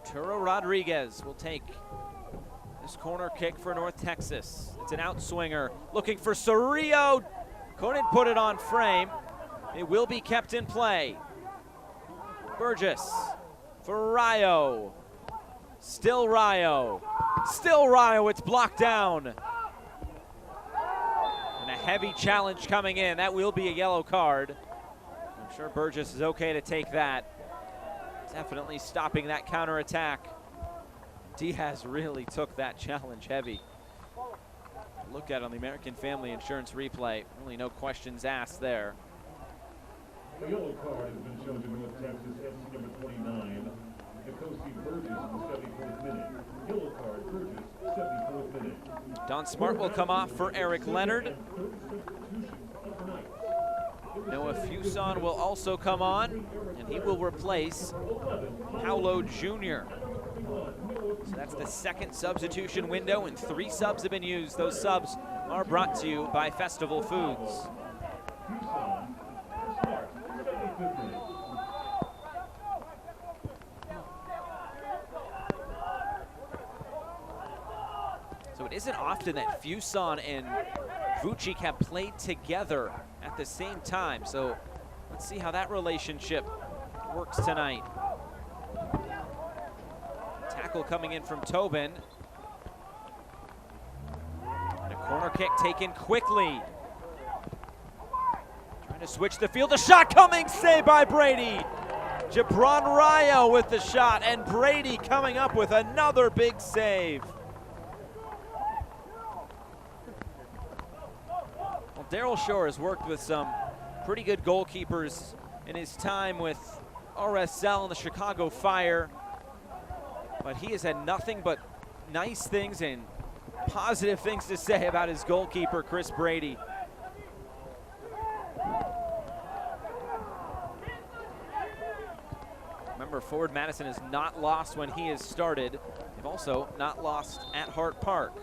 Arturo Rodriguez will take this corner kick for North Texas. It's an outswinger, looking for Cerrillo. Couldn't put it on frame. It will be kept in play. Burgess for Rayo. Still Rayo. Still Rayo, it's blocked down. And a heavy challenge coming in. That will be a yellow card. I'm sure Burgess is okay to take that. Definitely stopping that counterattack. Diaz really took that challenge heavy. Look at it on the American Family Insurance replay. Really no questions asked there.
A yellow card has been shown to North Texas FC number 29, Nicosi Burgess in the 74th minute. Yellow card, Burgess, 74th minute.
Don Smart will come off for Eric Leonard. Noah Fuson will also come on, and he will replace Paulo Jr. So that's the second substitution window, and 3 subs have been used. Those subs are brought to you by Festival Foods. So it isn't often that Fuson and Vucic have played together at the same time. So let's see how that relationship works tonight. Tackle coming in from Tobin. And a corner kick taken quickly. Trying to switch the field. The shot coming, saved by Brady. Gibran Rayo with the shot, and Brady coming up with another big save. Well, Daryl Shore has worked with some pretty good goalkeepers in his time with RSL and the Chicago Fire, but he has had nothing but nice things and positive things to say about his goalkeeper, Chris Brady. Remember, Forward Madison has not lost when he has started. They've also not lost at Hart Park.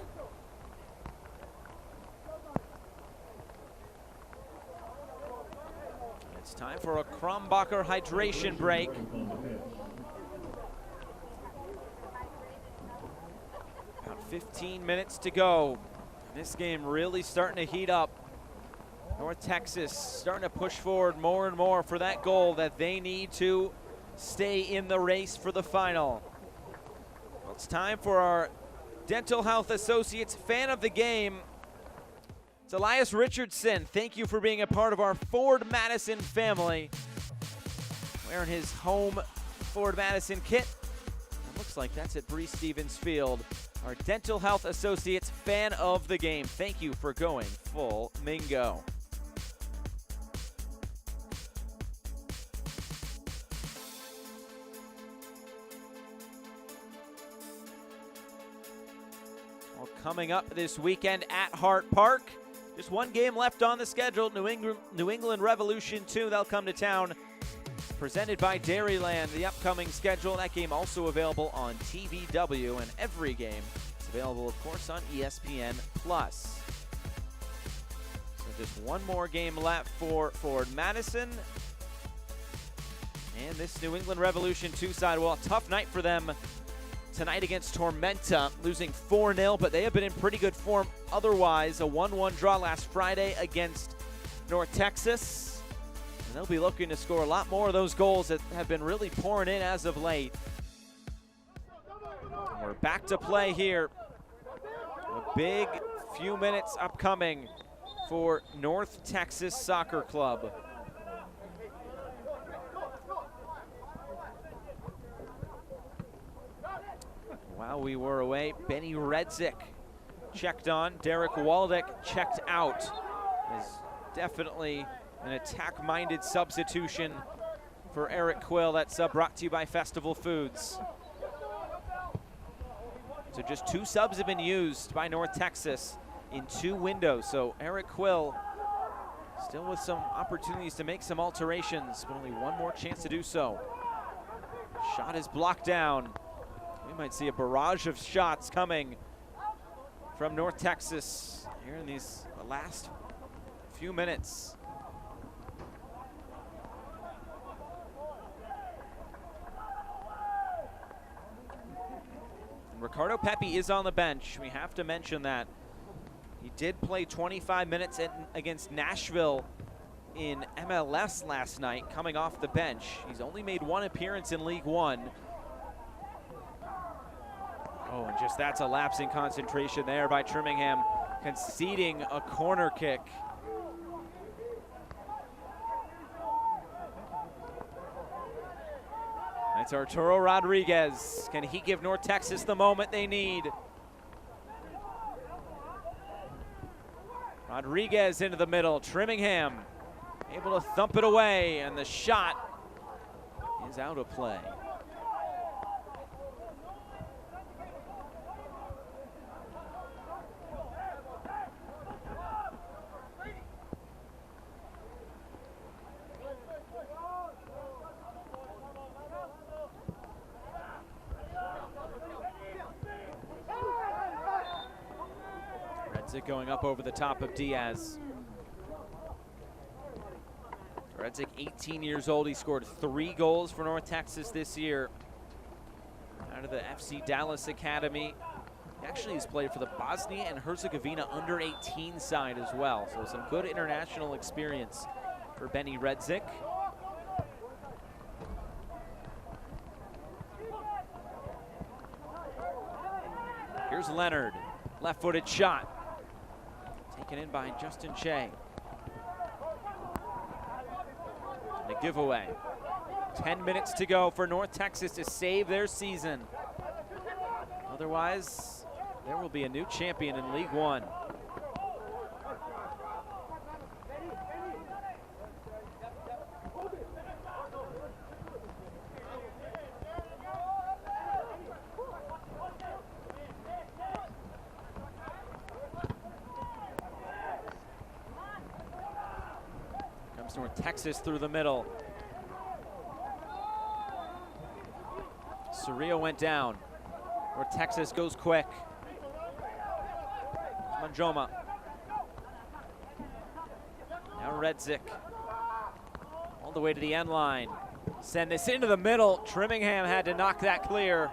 It's time for a Krombacher hydration break. About 15 minutes to go. This game really starting to heat up. North Texas starting to push forward more and more for that goal that they need to stay in the race for the final. Well, it's time for our Dental Health Associates fan of the game. It's Elias Richardson. Thank you for being a part of our Ford Madison family. Wearing his home Ford Madison kit. It looks like that's at Bree Stevens Field. Our Dental Health Associates fan of the game. Thank you for going full Mingo. Well, coming up this weekend at Hart Park, just one game left on the schedule. New England Revolution 2, they'll come to town. Presented by Dairyland, the upcoming schedule. That game also available on TVW, and every game is available, of course, on ESPN+. So just one more game left for Ford Madison. And this New England Revolution 2 side, well, a tough night for them tonight against Tormenta, losing 4-0, but they have been in pretty good form otherwise. A 1-1 draw last Friday against North Texas. And they'll be looking to score a lot more of those goals that have been really pouring in as of late. And we're back to play here. A big few minutes upcoming for North Texas Soccer Club. While we were away, Benny Redzik checked on. Derek Waldeck checked out. Is definitely an attack-minded substitution for Eric Quill. That sub brought to you by Festival Foods. So just 2 subs have been used by North Texas in 2 windows. So Eric Quill still with some opportunities to make some alterations, but only one more chance to do so. Shot is blocked down. We might see a barrage of shots coming from North Texas here in these last few minutes. And Ricardo Pepe is on the bench. We have to mention that. He did play 25 minutes against Nashville in MLS last night, coming off the bench. He's only made 1 appearance in League One. Oh, and just that's a lapse in concentration there by Trimmingham, conceding a corner kick. It's Arturo Rodriguez. Can he give North Texas the moment they need? Rodriguez into the middle. Trimmingham able to thump it away, and the shot is out of play. Redzik going up over the top of Diaz. Redzik, 18 years old. He scored 3 goals for North Texas this year. Out of the FC Dallas Academy. He actually has played for the Bosnia and Herzegovina under-18 side as well. So some good international experience for Benny Redzik. Here's Leonard. Left-footed shot. Taken in by Justin Che. And a giveaway. 10 minutes to go for North Texas to save their season. Otherwise, there will be a new champion in League One. North Texas through the middle. Cerrillo went down. North Texas goes quick. Manjoma. Now Redzik. All the way to the end line. Send this into the middle. Trimmingham had to knock that clear.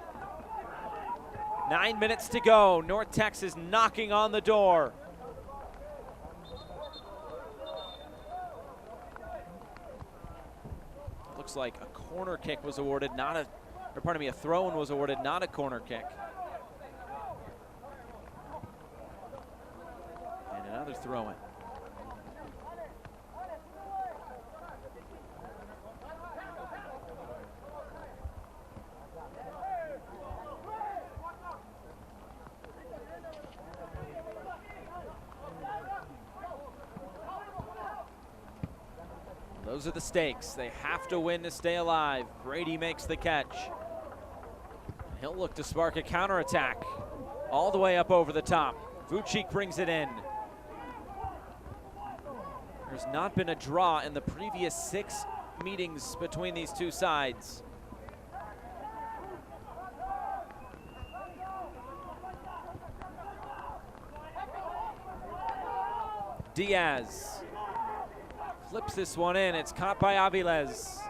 9 minutes to go. North Texas knocking on the door. Looks like a corner kick was awarded, a throw-in was awarded, not a corner kick. And another throw-in. Those are the stakes. They have to win to stay alive. Brady makes the catch. He'll look to spark a counterattack all the way up over the top. Vucic brings it in. There's not been a draw in the previous 6 meetings between these two sides. Diaz flips this one in. It's caught by Aviles.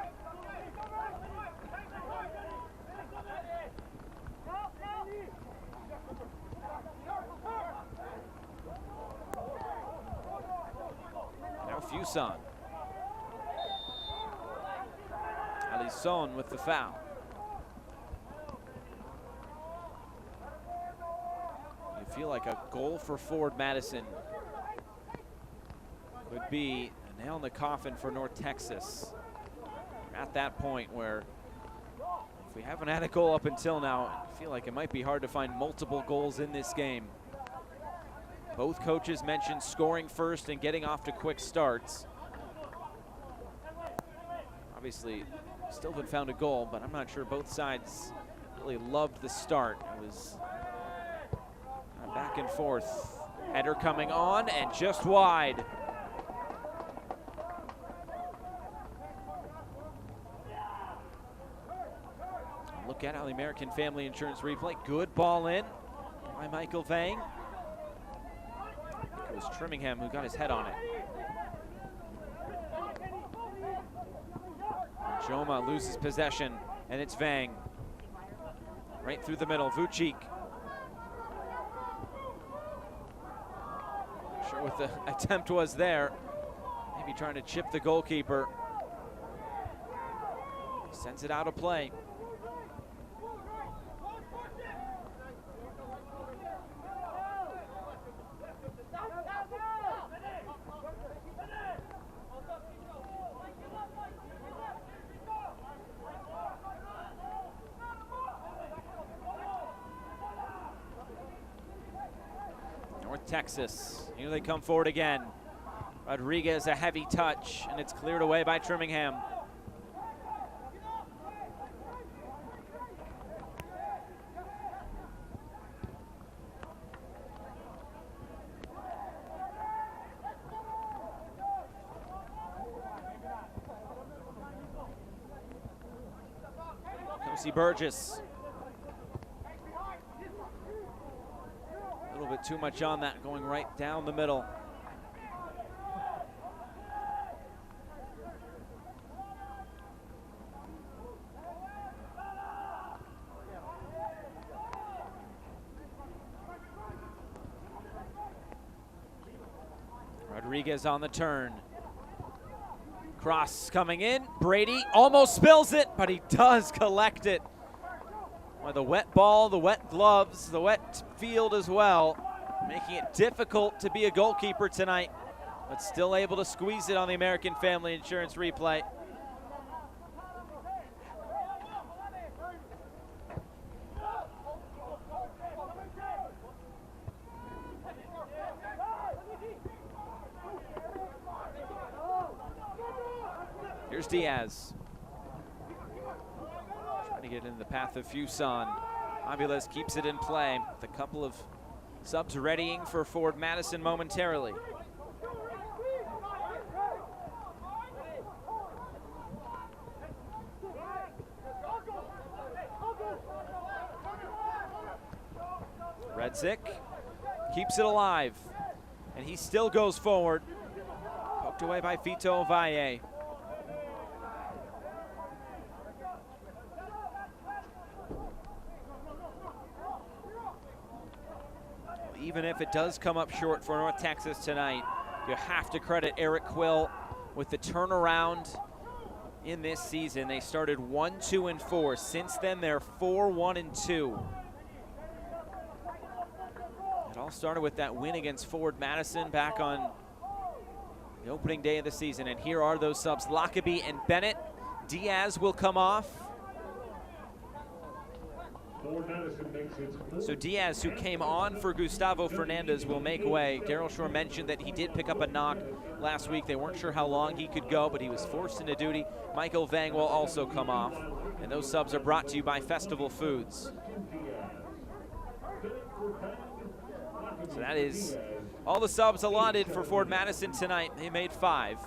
Now Fuson. Alison with the foul. You feel like a goal for Forward Madison would be a nail in the coffin for North Texas. We're at that point where if we haven't had a goal up until now, I feel like it might be hard to find multiple goals in this game. Both coaches mentioned scoring first and getting off to quick starts. Obviously, still haven't found a goal, but I'm not sure both sides really loved the start. It was back and forth. Header coming on and just wide. Look at how the American Family Insurance replay. Good ball in by Michael Vang. It was Trimmingham who got his head on it. Joma loses possession, and it's Vang. Right through the middle, Vucic. Not sure what the attempt was there. Maybe trying to chip the goalkeeper. Sends it out of play. Texas, here they come forward again. Rodriguez, a heavy touch, and it's cleared away by Trimmingham. Kosi Burgess. A little bit too much on that, going right down the middle. Rodriguez on the turn. Cross coming in. Brady almost spills it, but he does collect it. Well, the wet ball, the wet gloves, the wet field as well, making it difficult to be a goalkeeper tonight, but still able to squeeze it on the American Family Insurance replay. Here's Diaz. Trying to get in the path of Fuson. Aviles keeps it in play with a couple of subs readying for Forward Madison momentarily. Redzik keeps it alive, and he still goes forward. Poked away by Fito Valle. even if it does come up short for North Texas tonight, you have to credit Eric Quill with the turnaround in this season. They started 1-2-4. Since then, they're 4-1-2. It all started with that win against Forward Madison back on the opening day of the season. And here are those subs, Lockaby and Bennett. Diaz will come off. So Diaz, who came on for Gustavo Fernandez, will make way. Daryl Shore mentioned that he did pick up a knock last week. They weren't sure how long he could go, but he was forced into duty. Michael Vang will also come off. And those subs are brought to you by Festival Foods. So that is all the subs allotted for Ford Madison tonight. They made 5.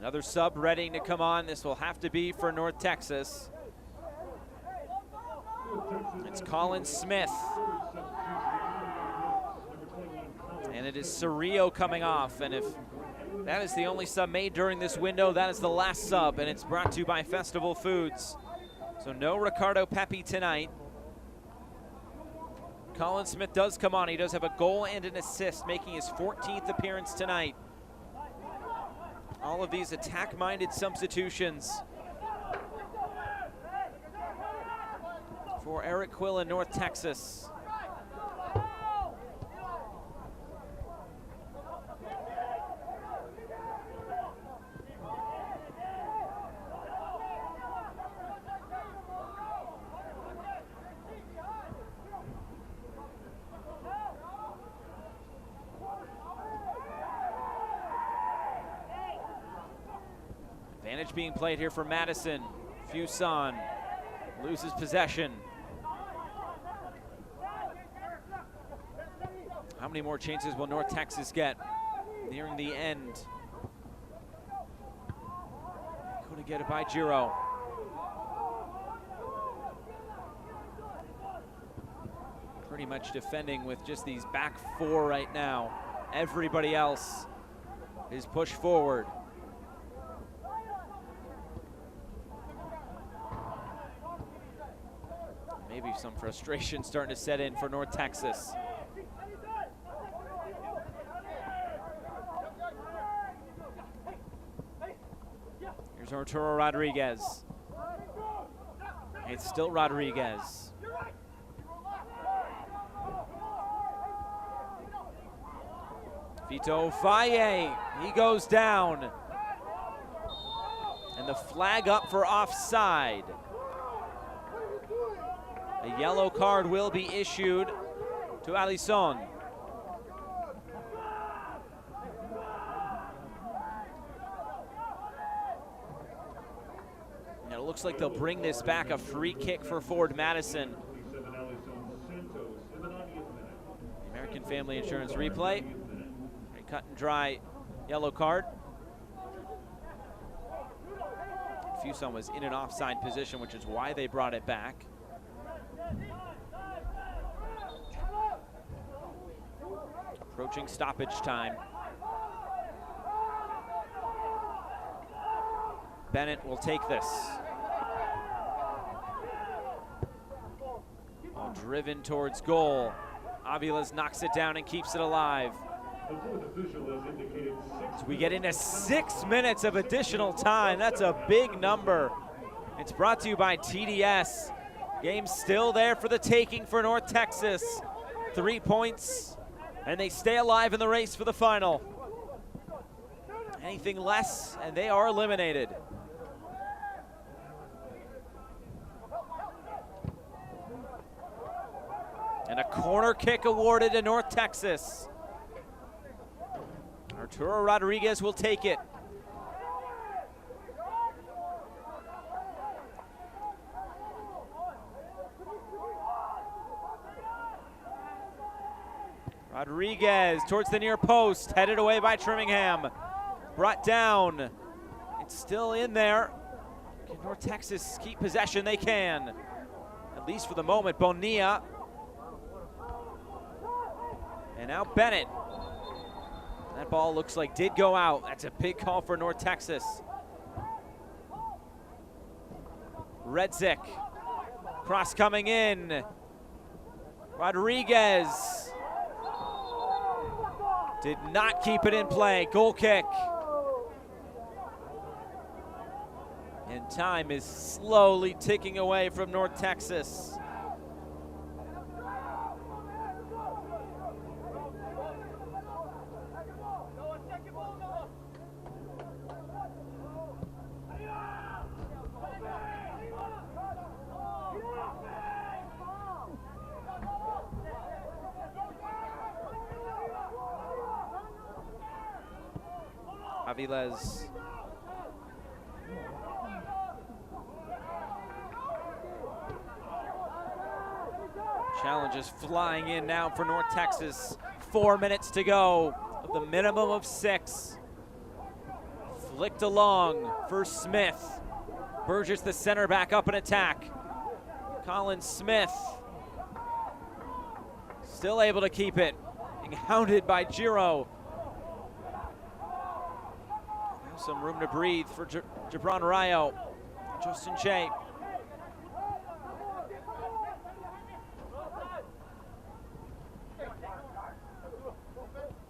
Another sub ready to come on. This will have to be for North Texas. It's Colin Smith. And it is Cerrillo coming off. And if that is the only sub made during this window, that is the last sub. And it's brought to you by Festival Foods. So no Ricardo Pepi tonight. Colin Smith does come on. He does have a goal and an assist, making his 14th appearance tonight. All of these attack-minded substitutions for Eric Quill in North Texas. Advantage being played here for Madison. Fuson loses possession. How many more chances will North Texas get nearing the end? Couldn't get it by Giro. Pretty much defending with just these back 4 right now. Everybody else is pushed forward. Maybe some frustration starting to set in for North Texas. Here's Arturo Rodriguez. It's still Rodriguez. Vito Valle, he goes down. And the flag up for offside. A yellow card will be issued to Alisson. And it looks like they'll bring this back, a free kick for Ford Madison. American Family Insurance replay. A cut and dry yellow card. Fuson was in an offside position, which is why they brought it back. Approaching stoppage time. Bennett will take this. All driven towards goal. Aviles knocks it down and keeps it alive. So we get into 6 minutes of additional time. That's a big number. It's brought to you by TDS. Game still there for the taking for North Texas. 3 points, and they stay alive in the race for the final. Anything less, and they are eliminated. And a corner kick awarded to North Texas. Arturo Rodriguez will take it. Rodriguez towards the near post, headed away by Trimmingham. Brought down. It's still in there. Can North Texas keep possession? They can, at least for the moment. Bonilla. And now Bennett. That ball looks like did go out. That's a big call for North Texas. Redzik. Cross coming in. Rodriguez. Did not keep it in play. Goal kick. And time is slowly ticking away from North Texas. Aviles. Challenge is flying in now for North Texas. 4 minutes to go of the minimum of 6. Flicked along for Smith. Burgess, the center, back up in attack. Colin Smith still able to keep it. Being hounded by Giro. Some room to breathe for Gibran Rayo. Justin Che.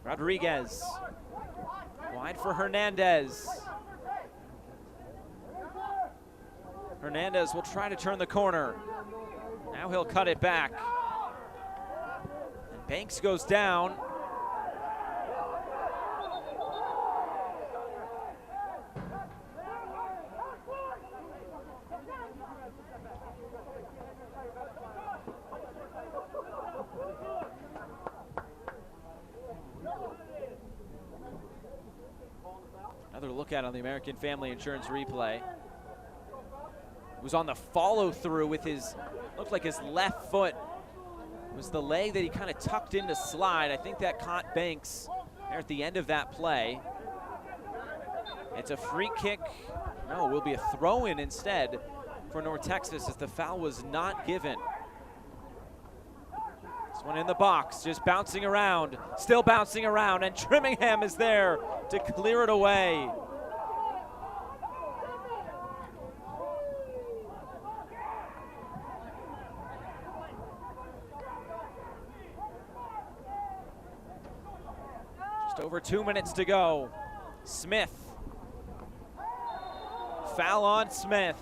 Rodriguez. Wide for Hernandez. Hernandez will try to turn the corner. Now he'll cut it back. And Banks goes down. Another look at on the American Family Insurance replay. It was on the follow through with his, looked like his left foot. It was the leg that he kind of tucked in to slide. I think that caught Banks there at the end of that play. It's a free kick. No, it will be a throw-in instead for North Texas as the foul was not given. This one in the box, just bouncing around, still bouncing around, and Trimmingham is there to clear it away. Just over 2 minutes to go. Smith. Foul on Smith.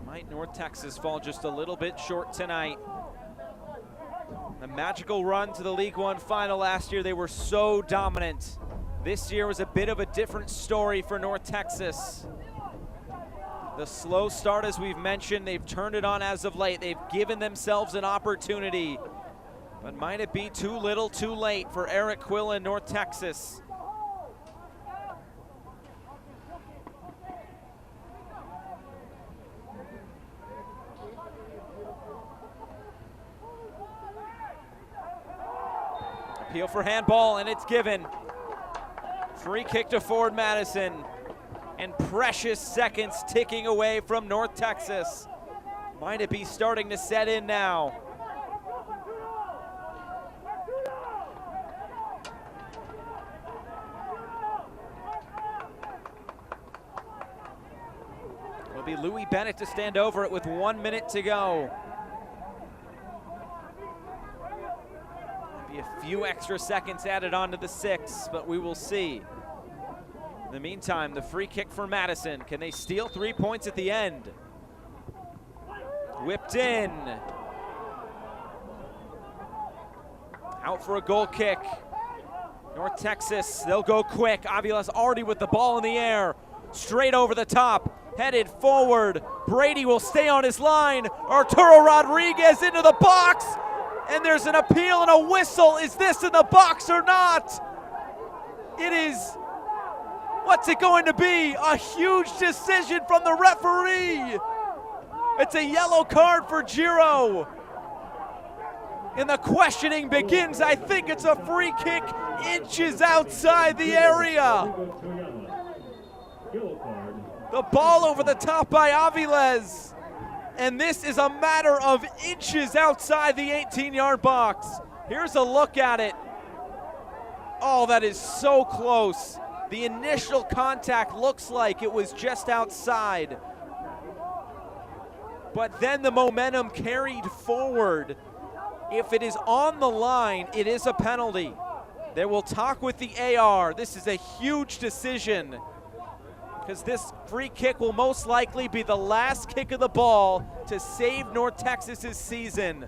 Might North Texas fall just a little bit short tonight. A magical run to the League One final last year. They were so dominant. This year was a bit of a different story for North Texas. The slow start, as we've mentioned, they've turned it on as of late. They've given themselves an opportunity. But might it be too little, too late for Eric Quill in North Texas? Appeal for handball, and it's given. Free kick to Ford Madison. And precious seconds ticking away from North Texas. Might it be starting to set in now? It'll be Louis Bennett to stand over it with 1 minute to go. Be a few extra seconds added onto the 6, but we will see. In the meantime, the free kick for Madison. Can they steal 3 points at the end? Whipped in. Out for a goal kick. North Texas, they'll go quick. Aviles already with the ball in the air. Straight over the top, headed forward. Brady will stay on his line. Arturo Rodriguez into the box. And there's an appeal and a whistle. Is this in the box or not? It is. What's it going to be? A huge decision from the referee. It's a yellow card for Giro. And the questioning begins. I think it's a free kick, inches outside the area. The ball over the top by Aviles. And this is a matter of inches outside the 18-yard box. Here's a look at it. Oh, that is so close. The initial contact looks like it was just outside. But then the momentum carried forward. If it is on the line, it is a penalty. They will talk with the AR. This is a huge decision because this free kick will most likely be the last kick of the ball to save North Texas's season.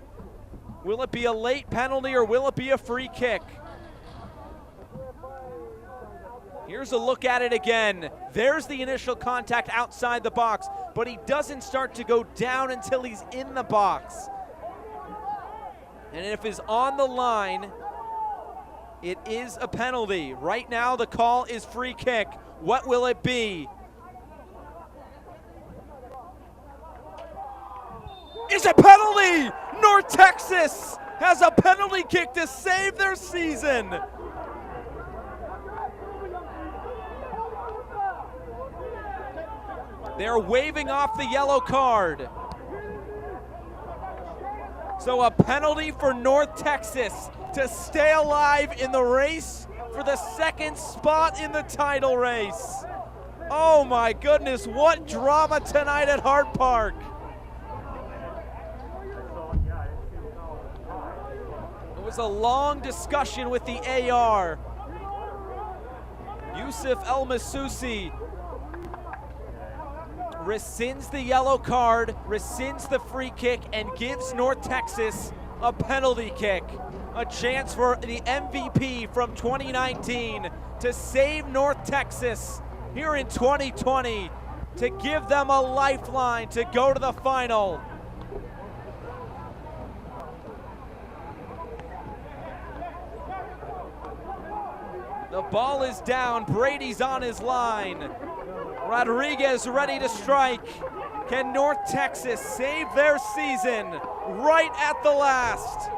Will it be a late penalty or will it be a free kick? Here's a look at it again. There's the initial contact outside the box, but he doesn't start to go down until he's in the box. And if it's on the line, it is a penalty. Right now the call is free kick. What will it be? It's a penalty! North Texas has a penalty kick to save their season. They're waving off the yellow card. So a penalty for North Texas to stay alive in the race for the second spot in the title race. Oh my goodness, what drama tonight at Hart Park. It was a long discussion with the AR. Yusuf El Masusi rescinds the yellow card, rescinds the free kick, and gives North Texas a penalty kick. A chance for the MVP from 2019 to save North Texas here in 2020, to give them a lifeline to go to the final. The ball is down, Brady's on his line. Rodriguez ready to strike. Can North Texas save their season right at the last?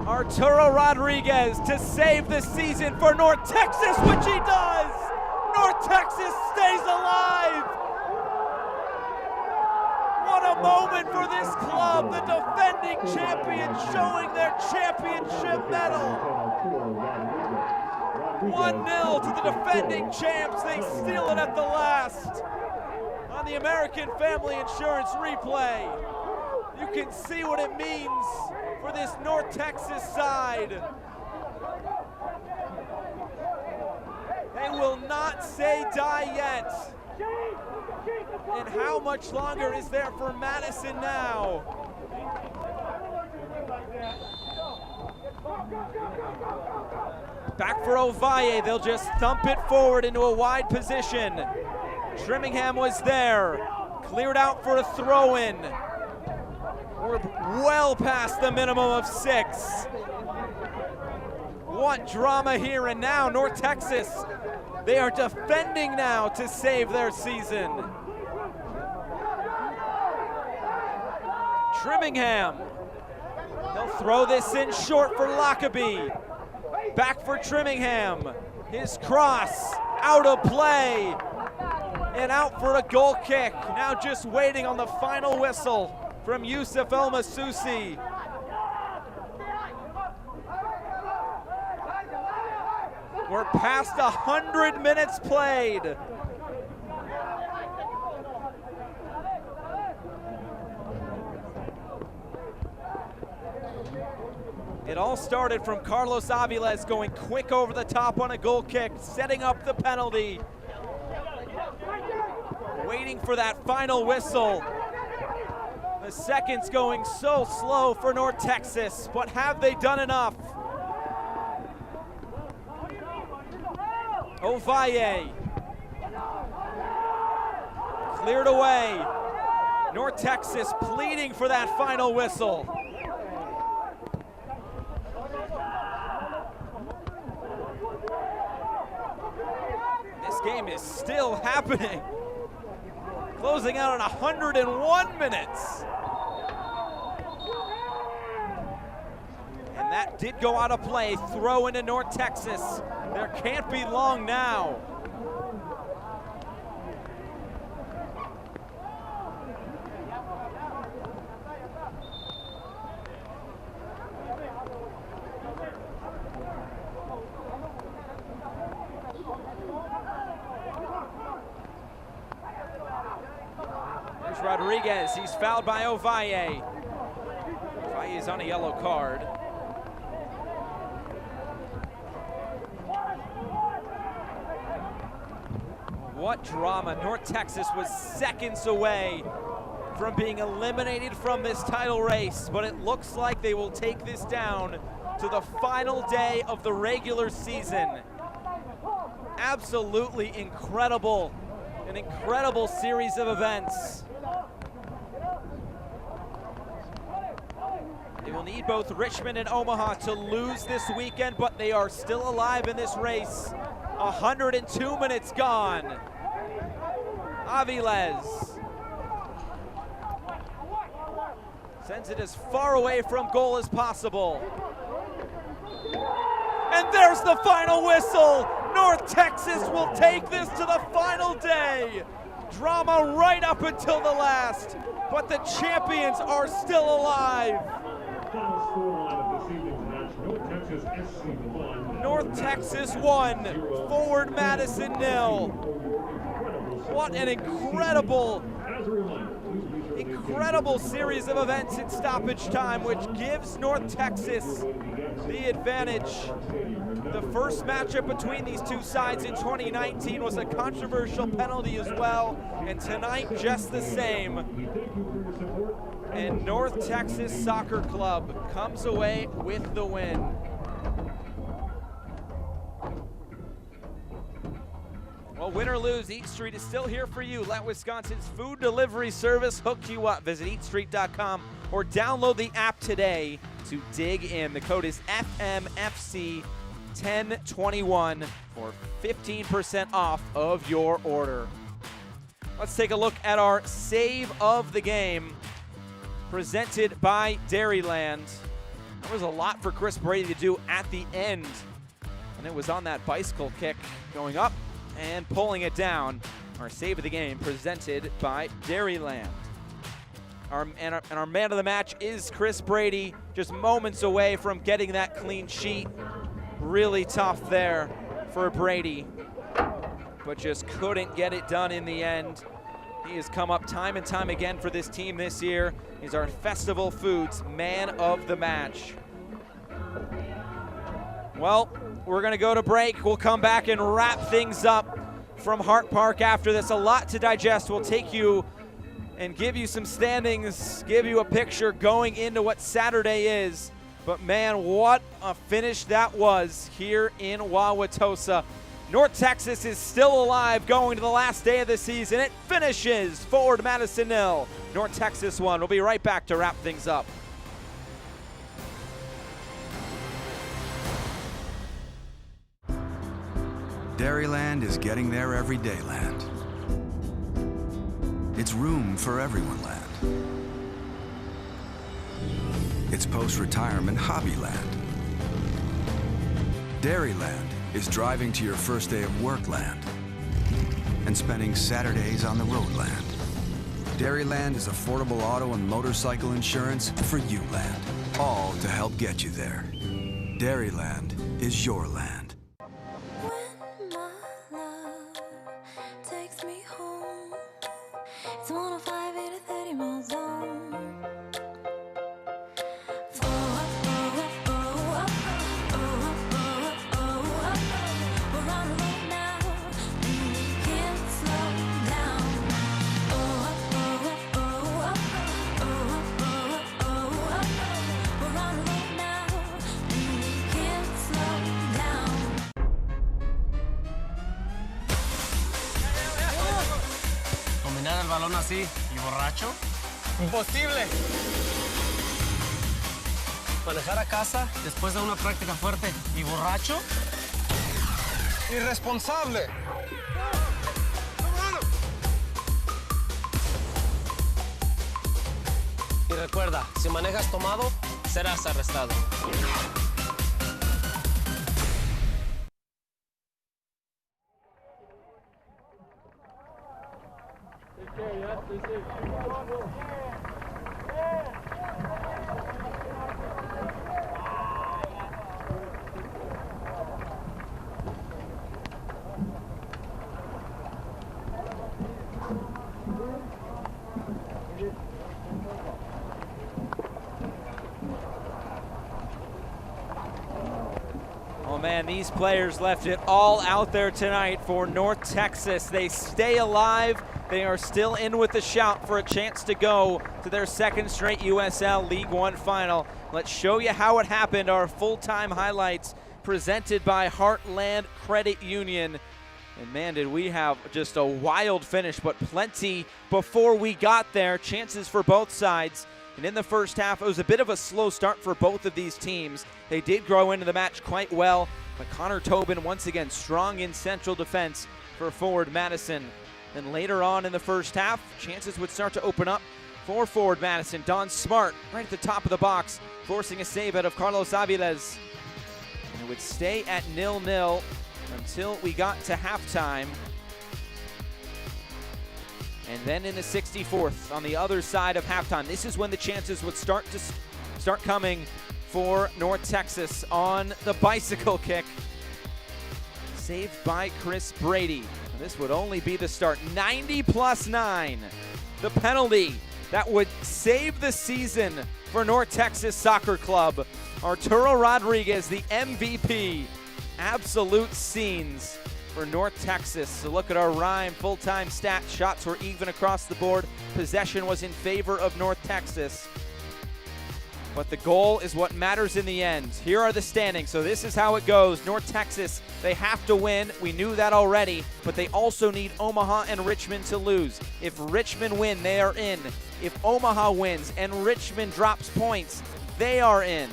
Arturo Rodriguez to save the season for North Texas, which he does. North Texas stays alive. What a moment for this club, the defending champions showing their championship medal. 1-0 to the defending champs. They steal it at the last. On the American Family Insurance replay, you can see what it means for this North Texas side. They will not say die yet. And how much longer is there for Madison now? Back for Ovalle, they'll just thump it forward into a wide position. Trimmingham was there, cleared out for a throw-in. We're well past the minimum of 6. What drama here, and now North Texas, they are defending now to save their season. Trimmingham, they'll throw this in short for Lockerbie. Back for Trimmingham, his cross, out of play, and out for a goal kick. Now just waiting on the final whistle from Yusuf El Masusi. We're past 100 minutes played. It all started from Carlos Aviles going quick over the top on a goal kick, setting up the penalty. Waiting for that final whistle. The seconds going so slow for North Texas, but have they done enough? Ovalle. Cleared away. North Texas pleading for that final whistle. This game is still happening. closing out on 101 minutes. And that did go out of play. Throw into North Texas. There can't be long now. Here's Rodriguez. He's fouled by Ovalle. Ovalle is on a yellow card. What drama. North Texas was seconds away from being eliminated from this title race, but it looks like they will take this down to the final day of the regular season. Absolutely incredible, an incredible series of events. They will need both Richmond and Omaha to lose this weekend, but they are still alive in this race. 102 minutes gone. Aviles sends it as far away from goal as possible. And there's the final whistle. North Texas will take this to the final day. Drama right up until the last, but the champions are still alive. North Texas 1, Forward Madison 0. What an incredible series of events in stoppage time, which gives North Texas the advantage. The first matchup between these two sides in 2019 was a controversial penalty as well, and tonight just the same. And North Texas Soccer Club comes away with the win. Well, win or lose, Eat Street is still here for you. Let Wisconsin's food delivery service hook you up. Visit eatstreet.com or download the app today to dig in. The code is FMFC1021 for 15% off of your order. Let's take a look at our save of the game, presented by Dairyland. There was a lot for Chris Brady to do at the end, and it was on that bicycle kick going up and pulling it down. Our save of the game presented by Dairyland. Our man of the match is Chris Brady, just moments away from getting that clean sheet. Really tough there for Brady, but just couldn't get it done in the end. He has come up time and time again for this team this year. He's our Festival Foods man of the match. Well, we're gonna go to break. We'll come back and wrap things up from Hart Park after this. A lot to digest. We'll take you and give you some standings, give you a picture going into what Saturday is. But man, what a finish that was here in Wauwatosa. North Texas is still alive going to the last day of the season. It finishes Forward Madison 0, North Texas 1. We'll be right back to wrap things up.
Dairyland is getting there everyday land. It's room for everyone land. It's post-retirement hobby land. Dairyland is driving to your first day of work land and spending Saturdays on the road land. Dairyland is affordable auto and motorcycle insurance for you land, all to help get you there. Dairyland is your land.
Takes me home. It's 105 in a 30 mile zone. We're on the road now. Can't slow down. We're on the road now. Can't slow down.
¿Dominar el balón así y borracho? ¡Imposible! ¿Manejar a casa después de una práctica fuerte y borracho? ¡Irresponsable! Y recuerda, si manejas tomado, serás arrestado.
Oh man, these players left it all out there tonight for North Texas. They stay alive. They are still in with the shout for a chance to go to their second straight USL League One final. Let's show you how it happened. Our full-time highlights presented by Heartland Credit Union. And man, did we have just a wild finish, but plenty before we got there. Chances for both sides. And in the first half, it was a bit of a slow start for both of these teams. They did grow into the match quite well, but Connor Tobin once again strong in central defense for forward Madison. Then later on in the first half, chances would start to open up for forward Madison. Don Smart right at the top of the box, forcing a save out of Carlos Aviles. And it would stay at 0-0 until we got to halftime. And then in the 64th, on the other side of halftime, this is when the chances would start coming for North Texas on the bicycle kick. Saved by Chris Brady. And this would only be the start. 90+9. The penalty that would save the season for North Texas Soccer Club. Arturo Rodriguez, the MVP. Absolute scenes for North Texas. So look at our Rhyme full-time stats. Shots were even across the board. Possession was in favor of North Texas. But the goal is what matters in the end. Here are the standings. So this is how it goes. North Texas, they have to win. We knew that already, but they also need Omaha and Richmond to lose. If Richmond win, they are in. If Omaha wins and Richmond drops points, they are in.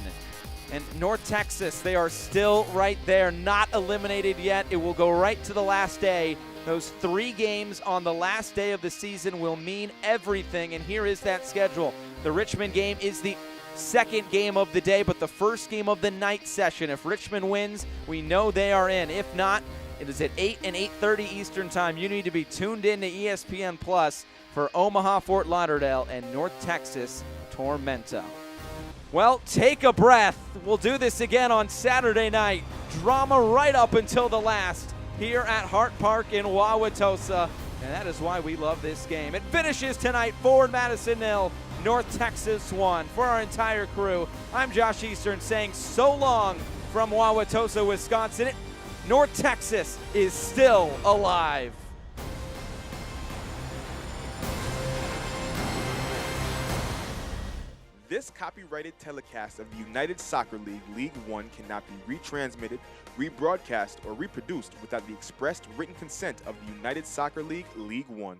And North Texas, they are still right there, not eliminated yet. It will go right to the last day. Those 3 games on the last day of the season will mean everything, and here is that schedule. The Richmond game is the second game of the day, but the first game of the night session. If Richmond wins, we know they are in. If not, it is at 8 and 8:30 Eastern Time. You need to be tuned in to ESPN Plus for Omaha, Fort Lauderdale, and North Texas, Tormenta. Well, take a breath. We'll do this again on Saturday night. Drama right up until the last here at Hart Park in Wauwatosa. And that is why we love this game. It finishes tonight, Forward Madison 0, North Texas 1. For our entire crew, I'm Josh Eastern saying so long from Wauwatosa, Wisconsin. North Texas is still alive.
This copyrighted telecast of the United Soccer League League One cannot be retransmitted, rebroadcast, or reproduced without the expressed written consent of the United Soccer League League One.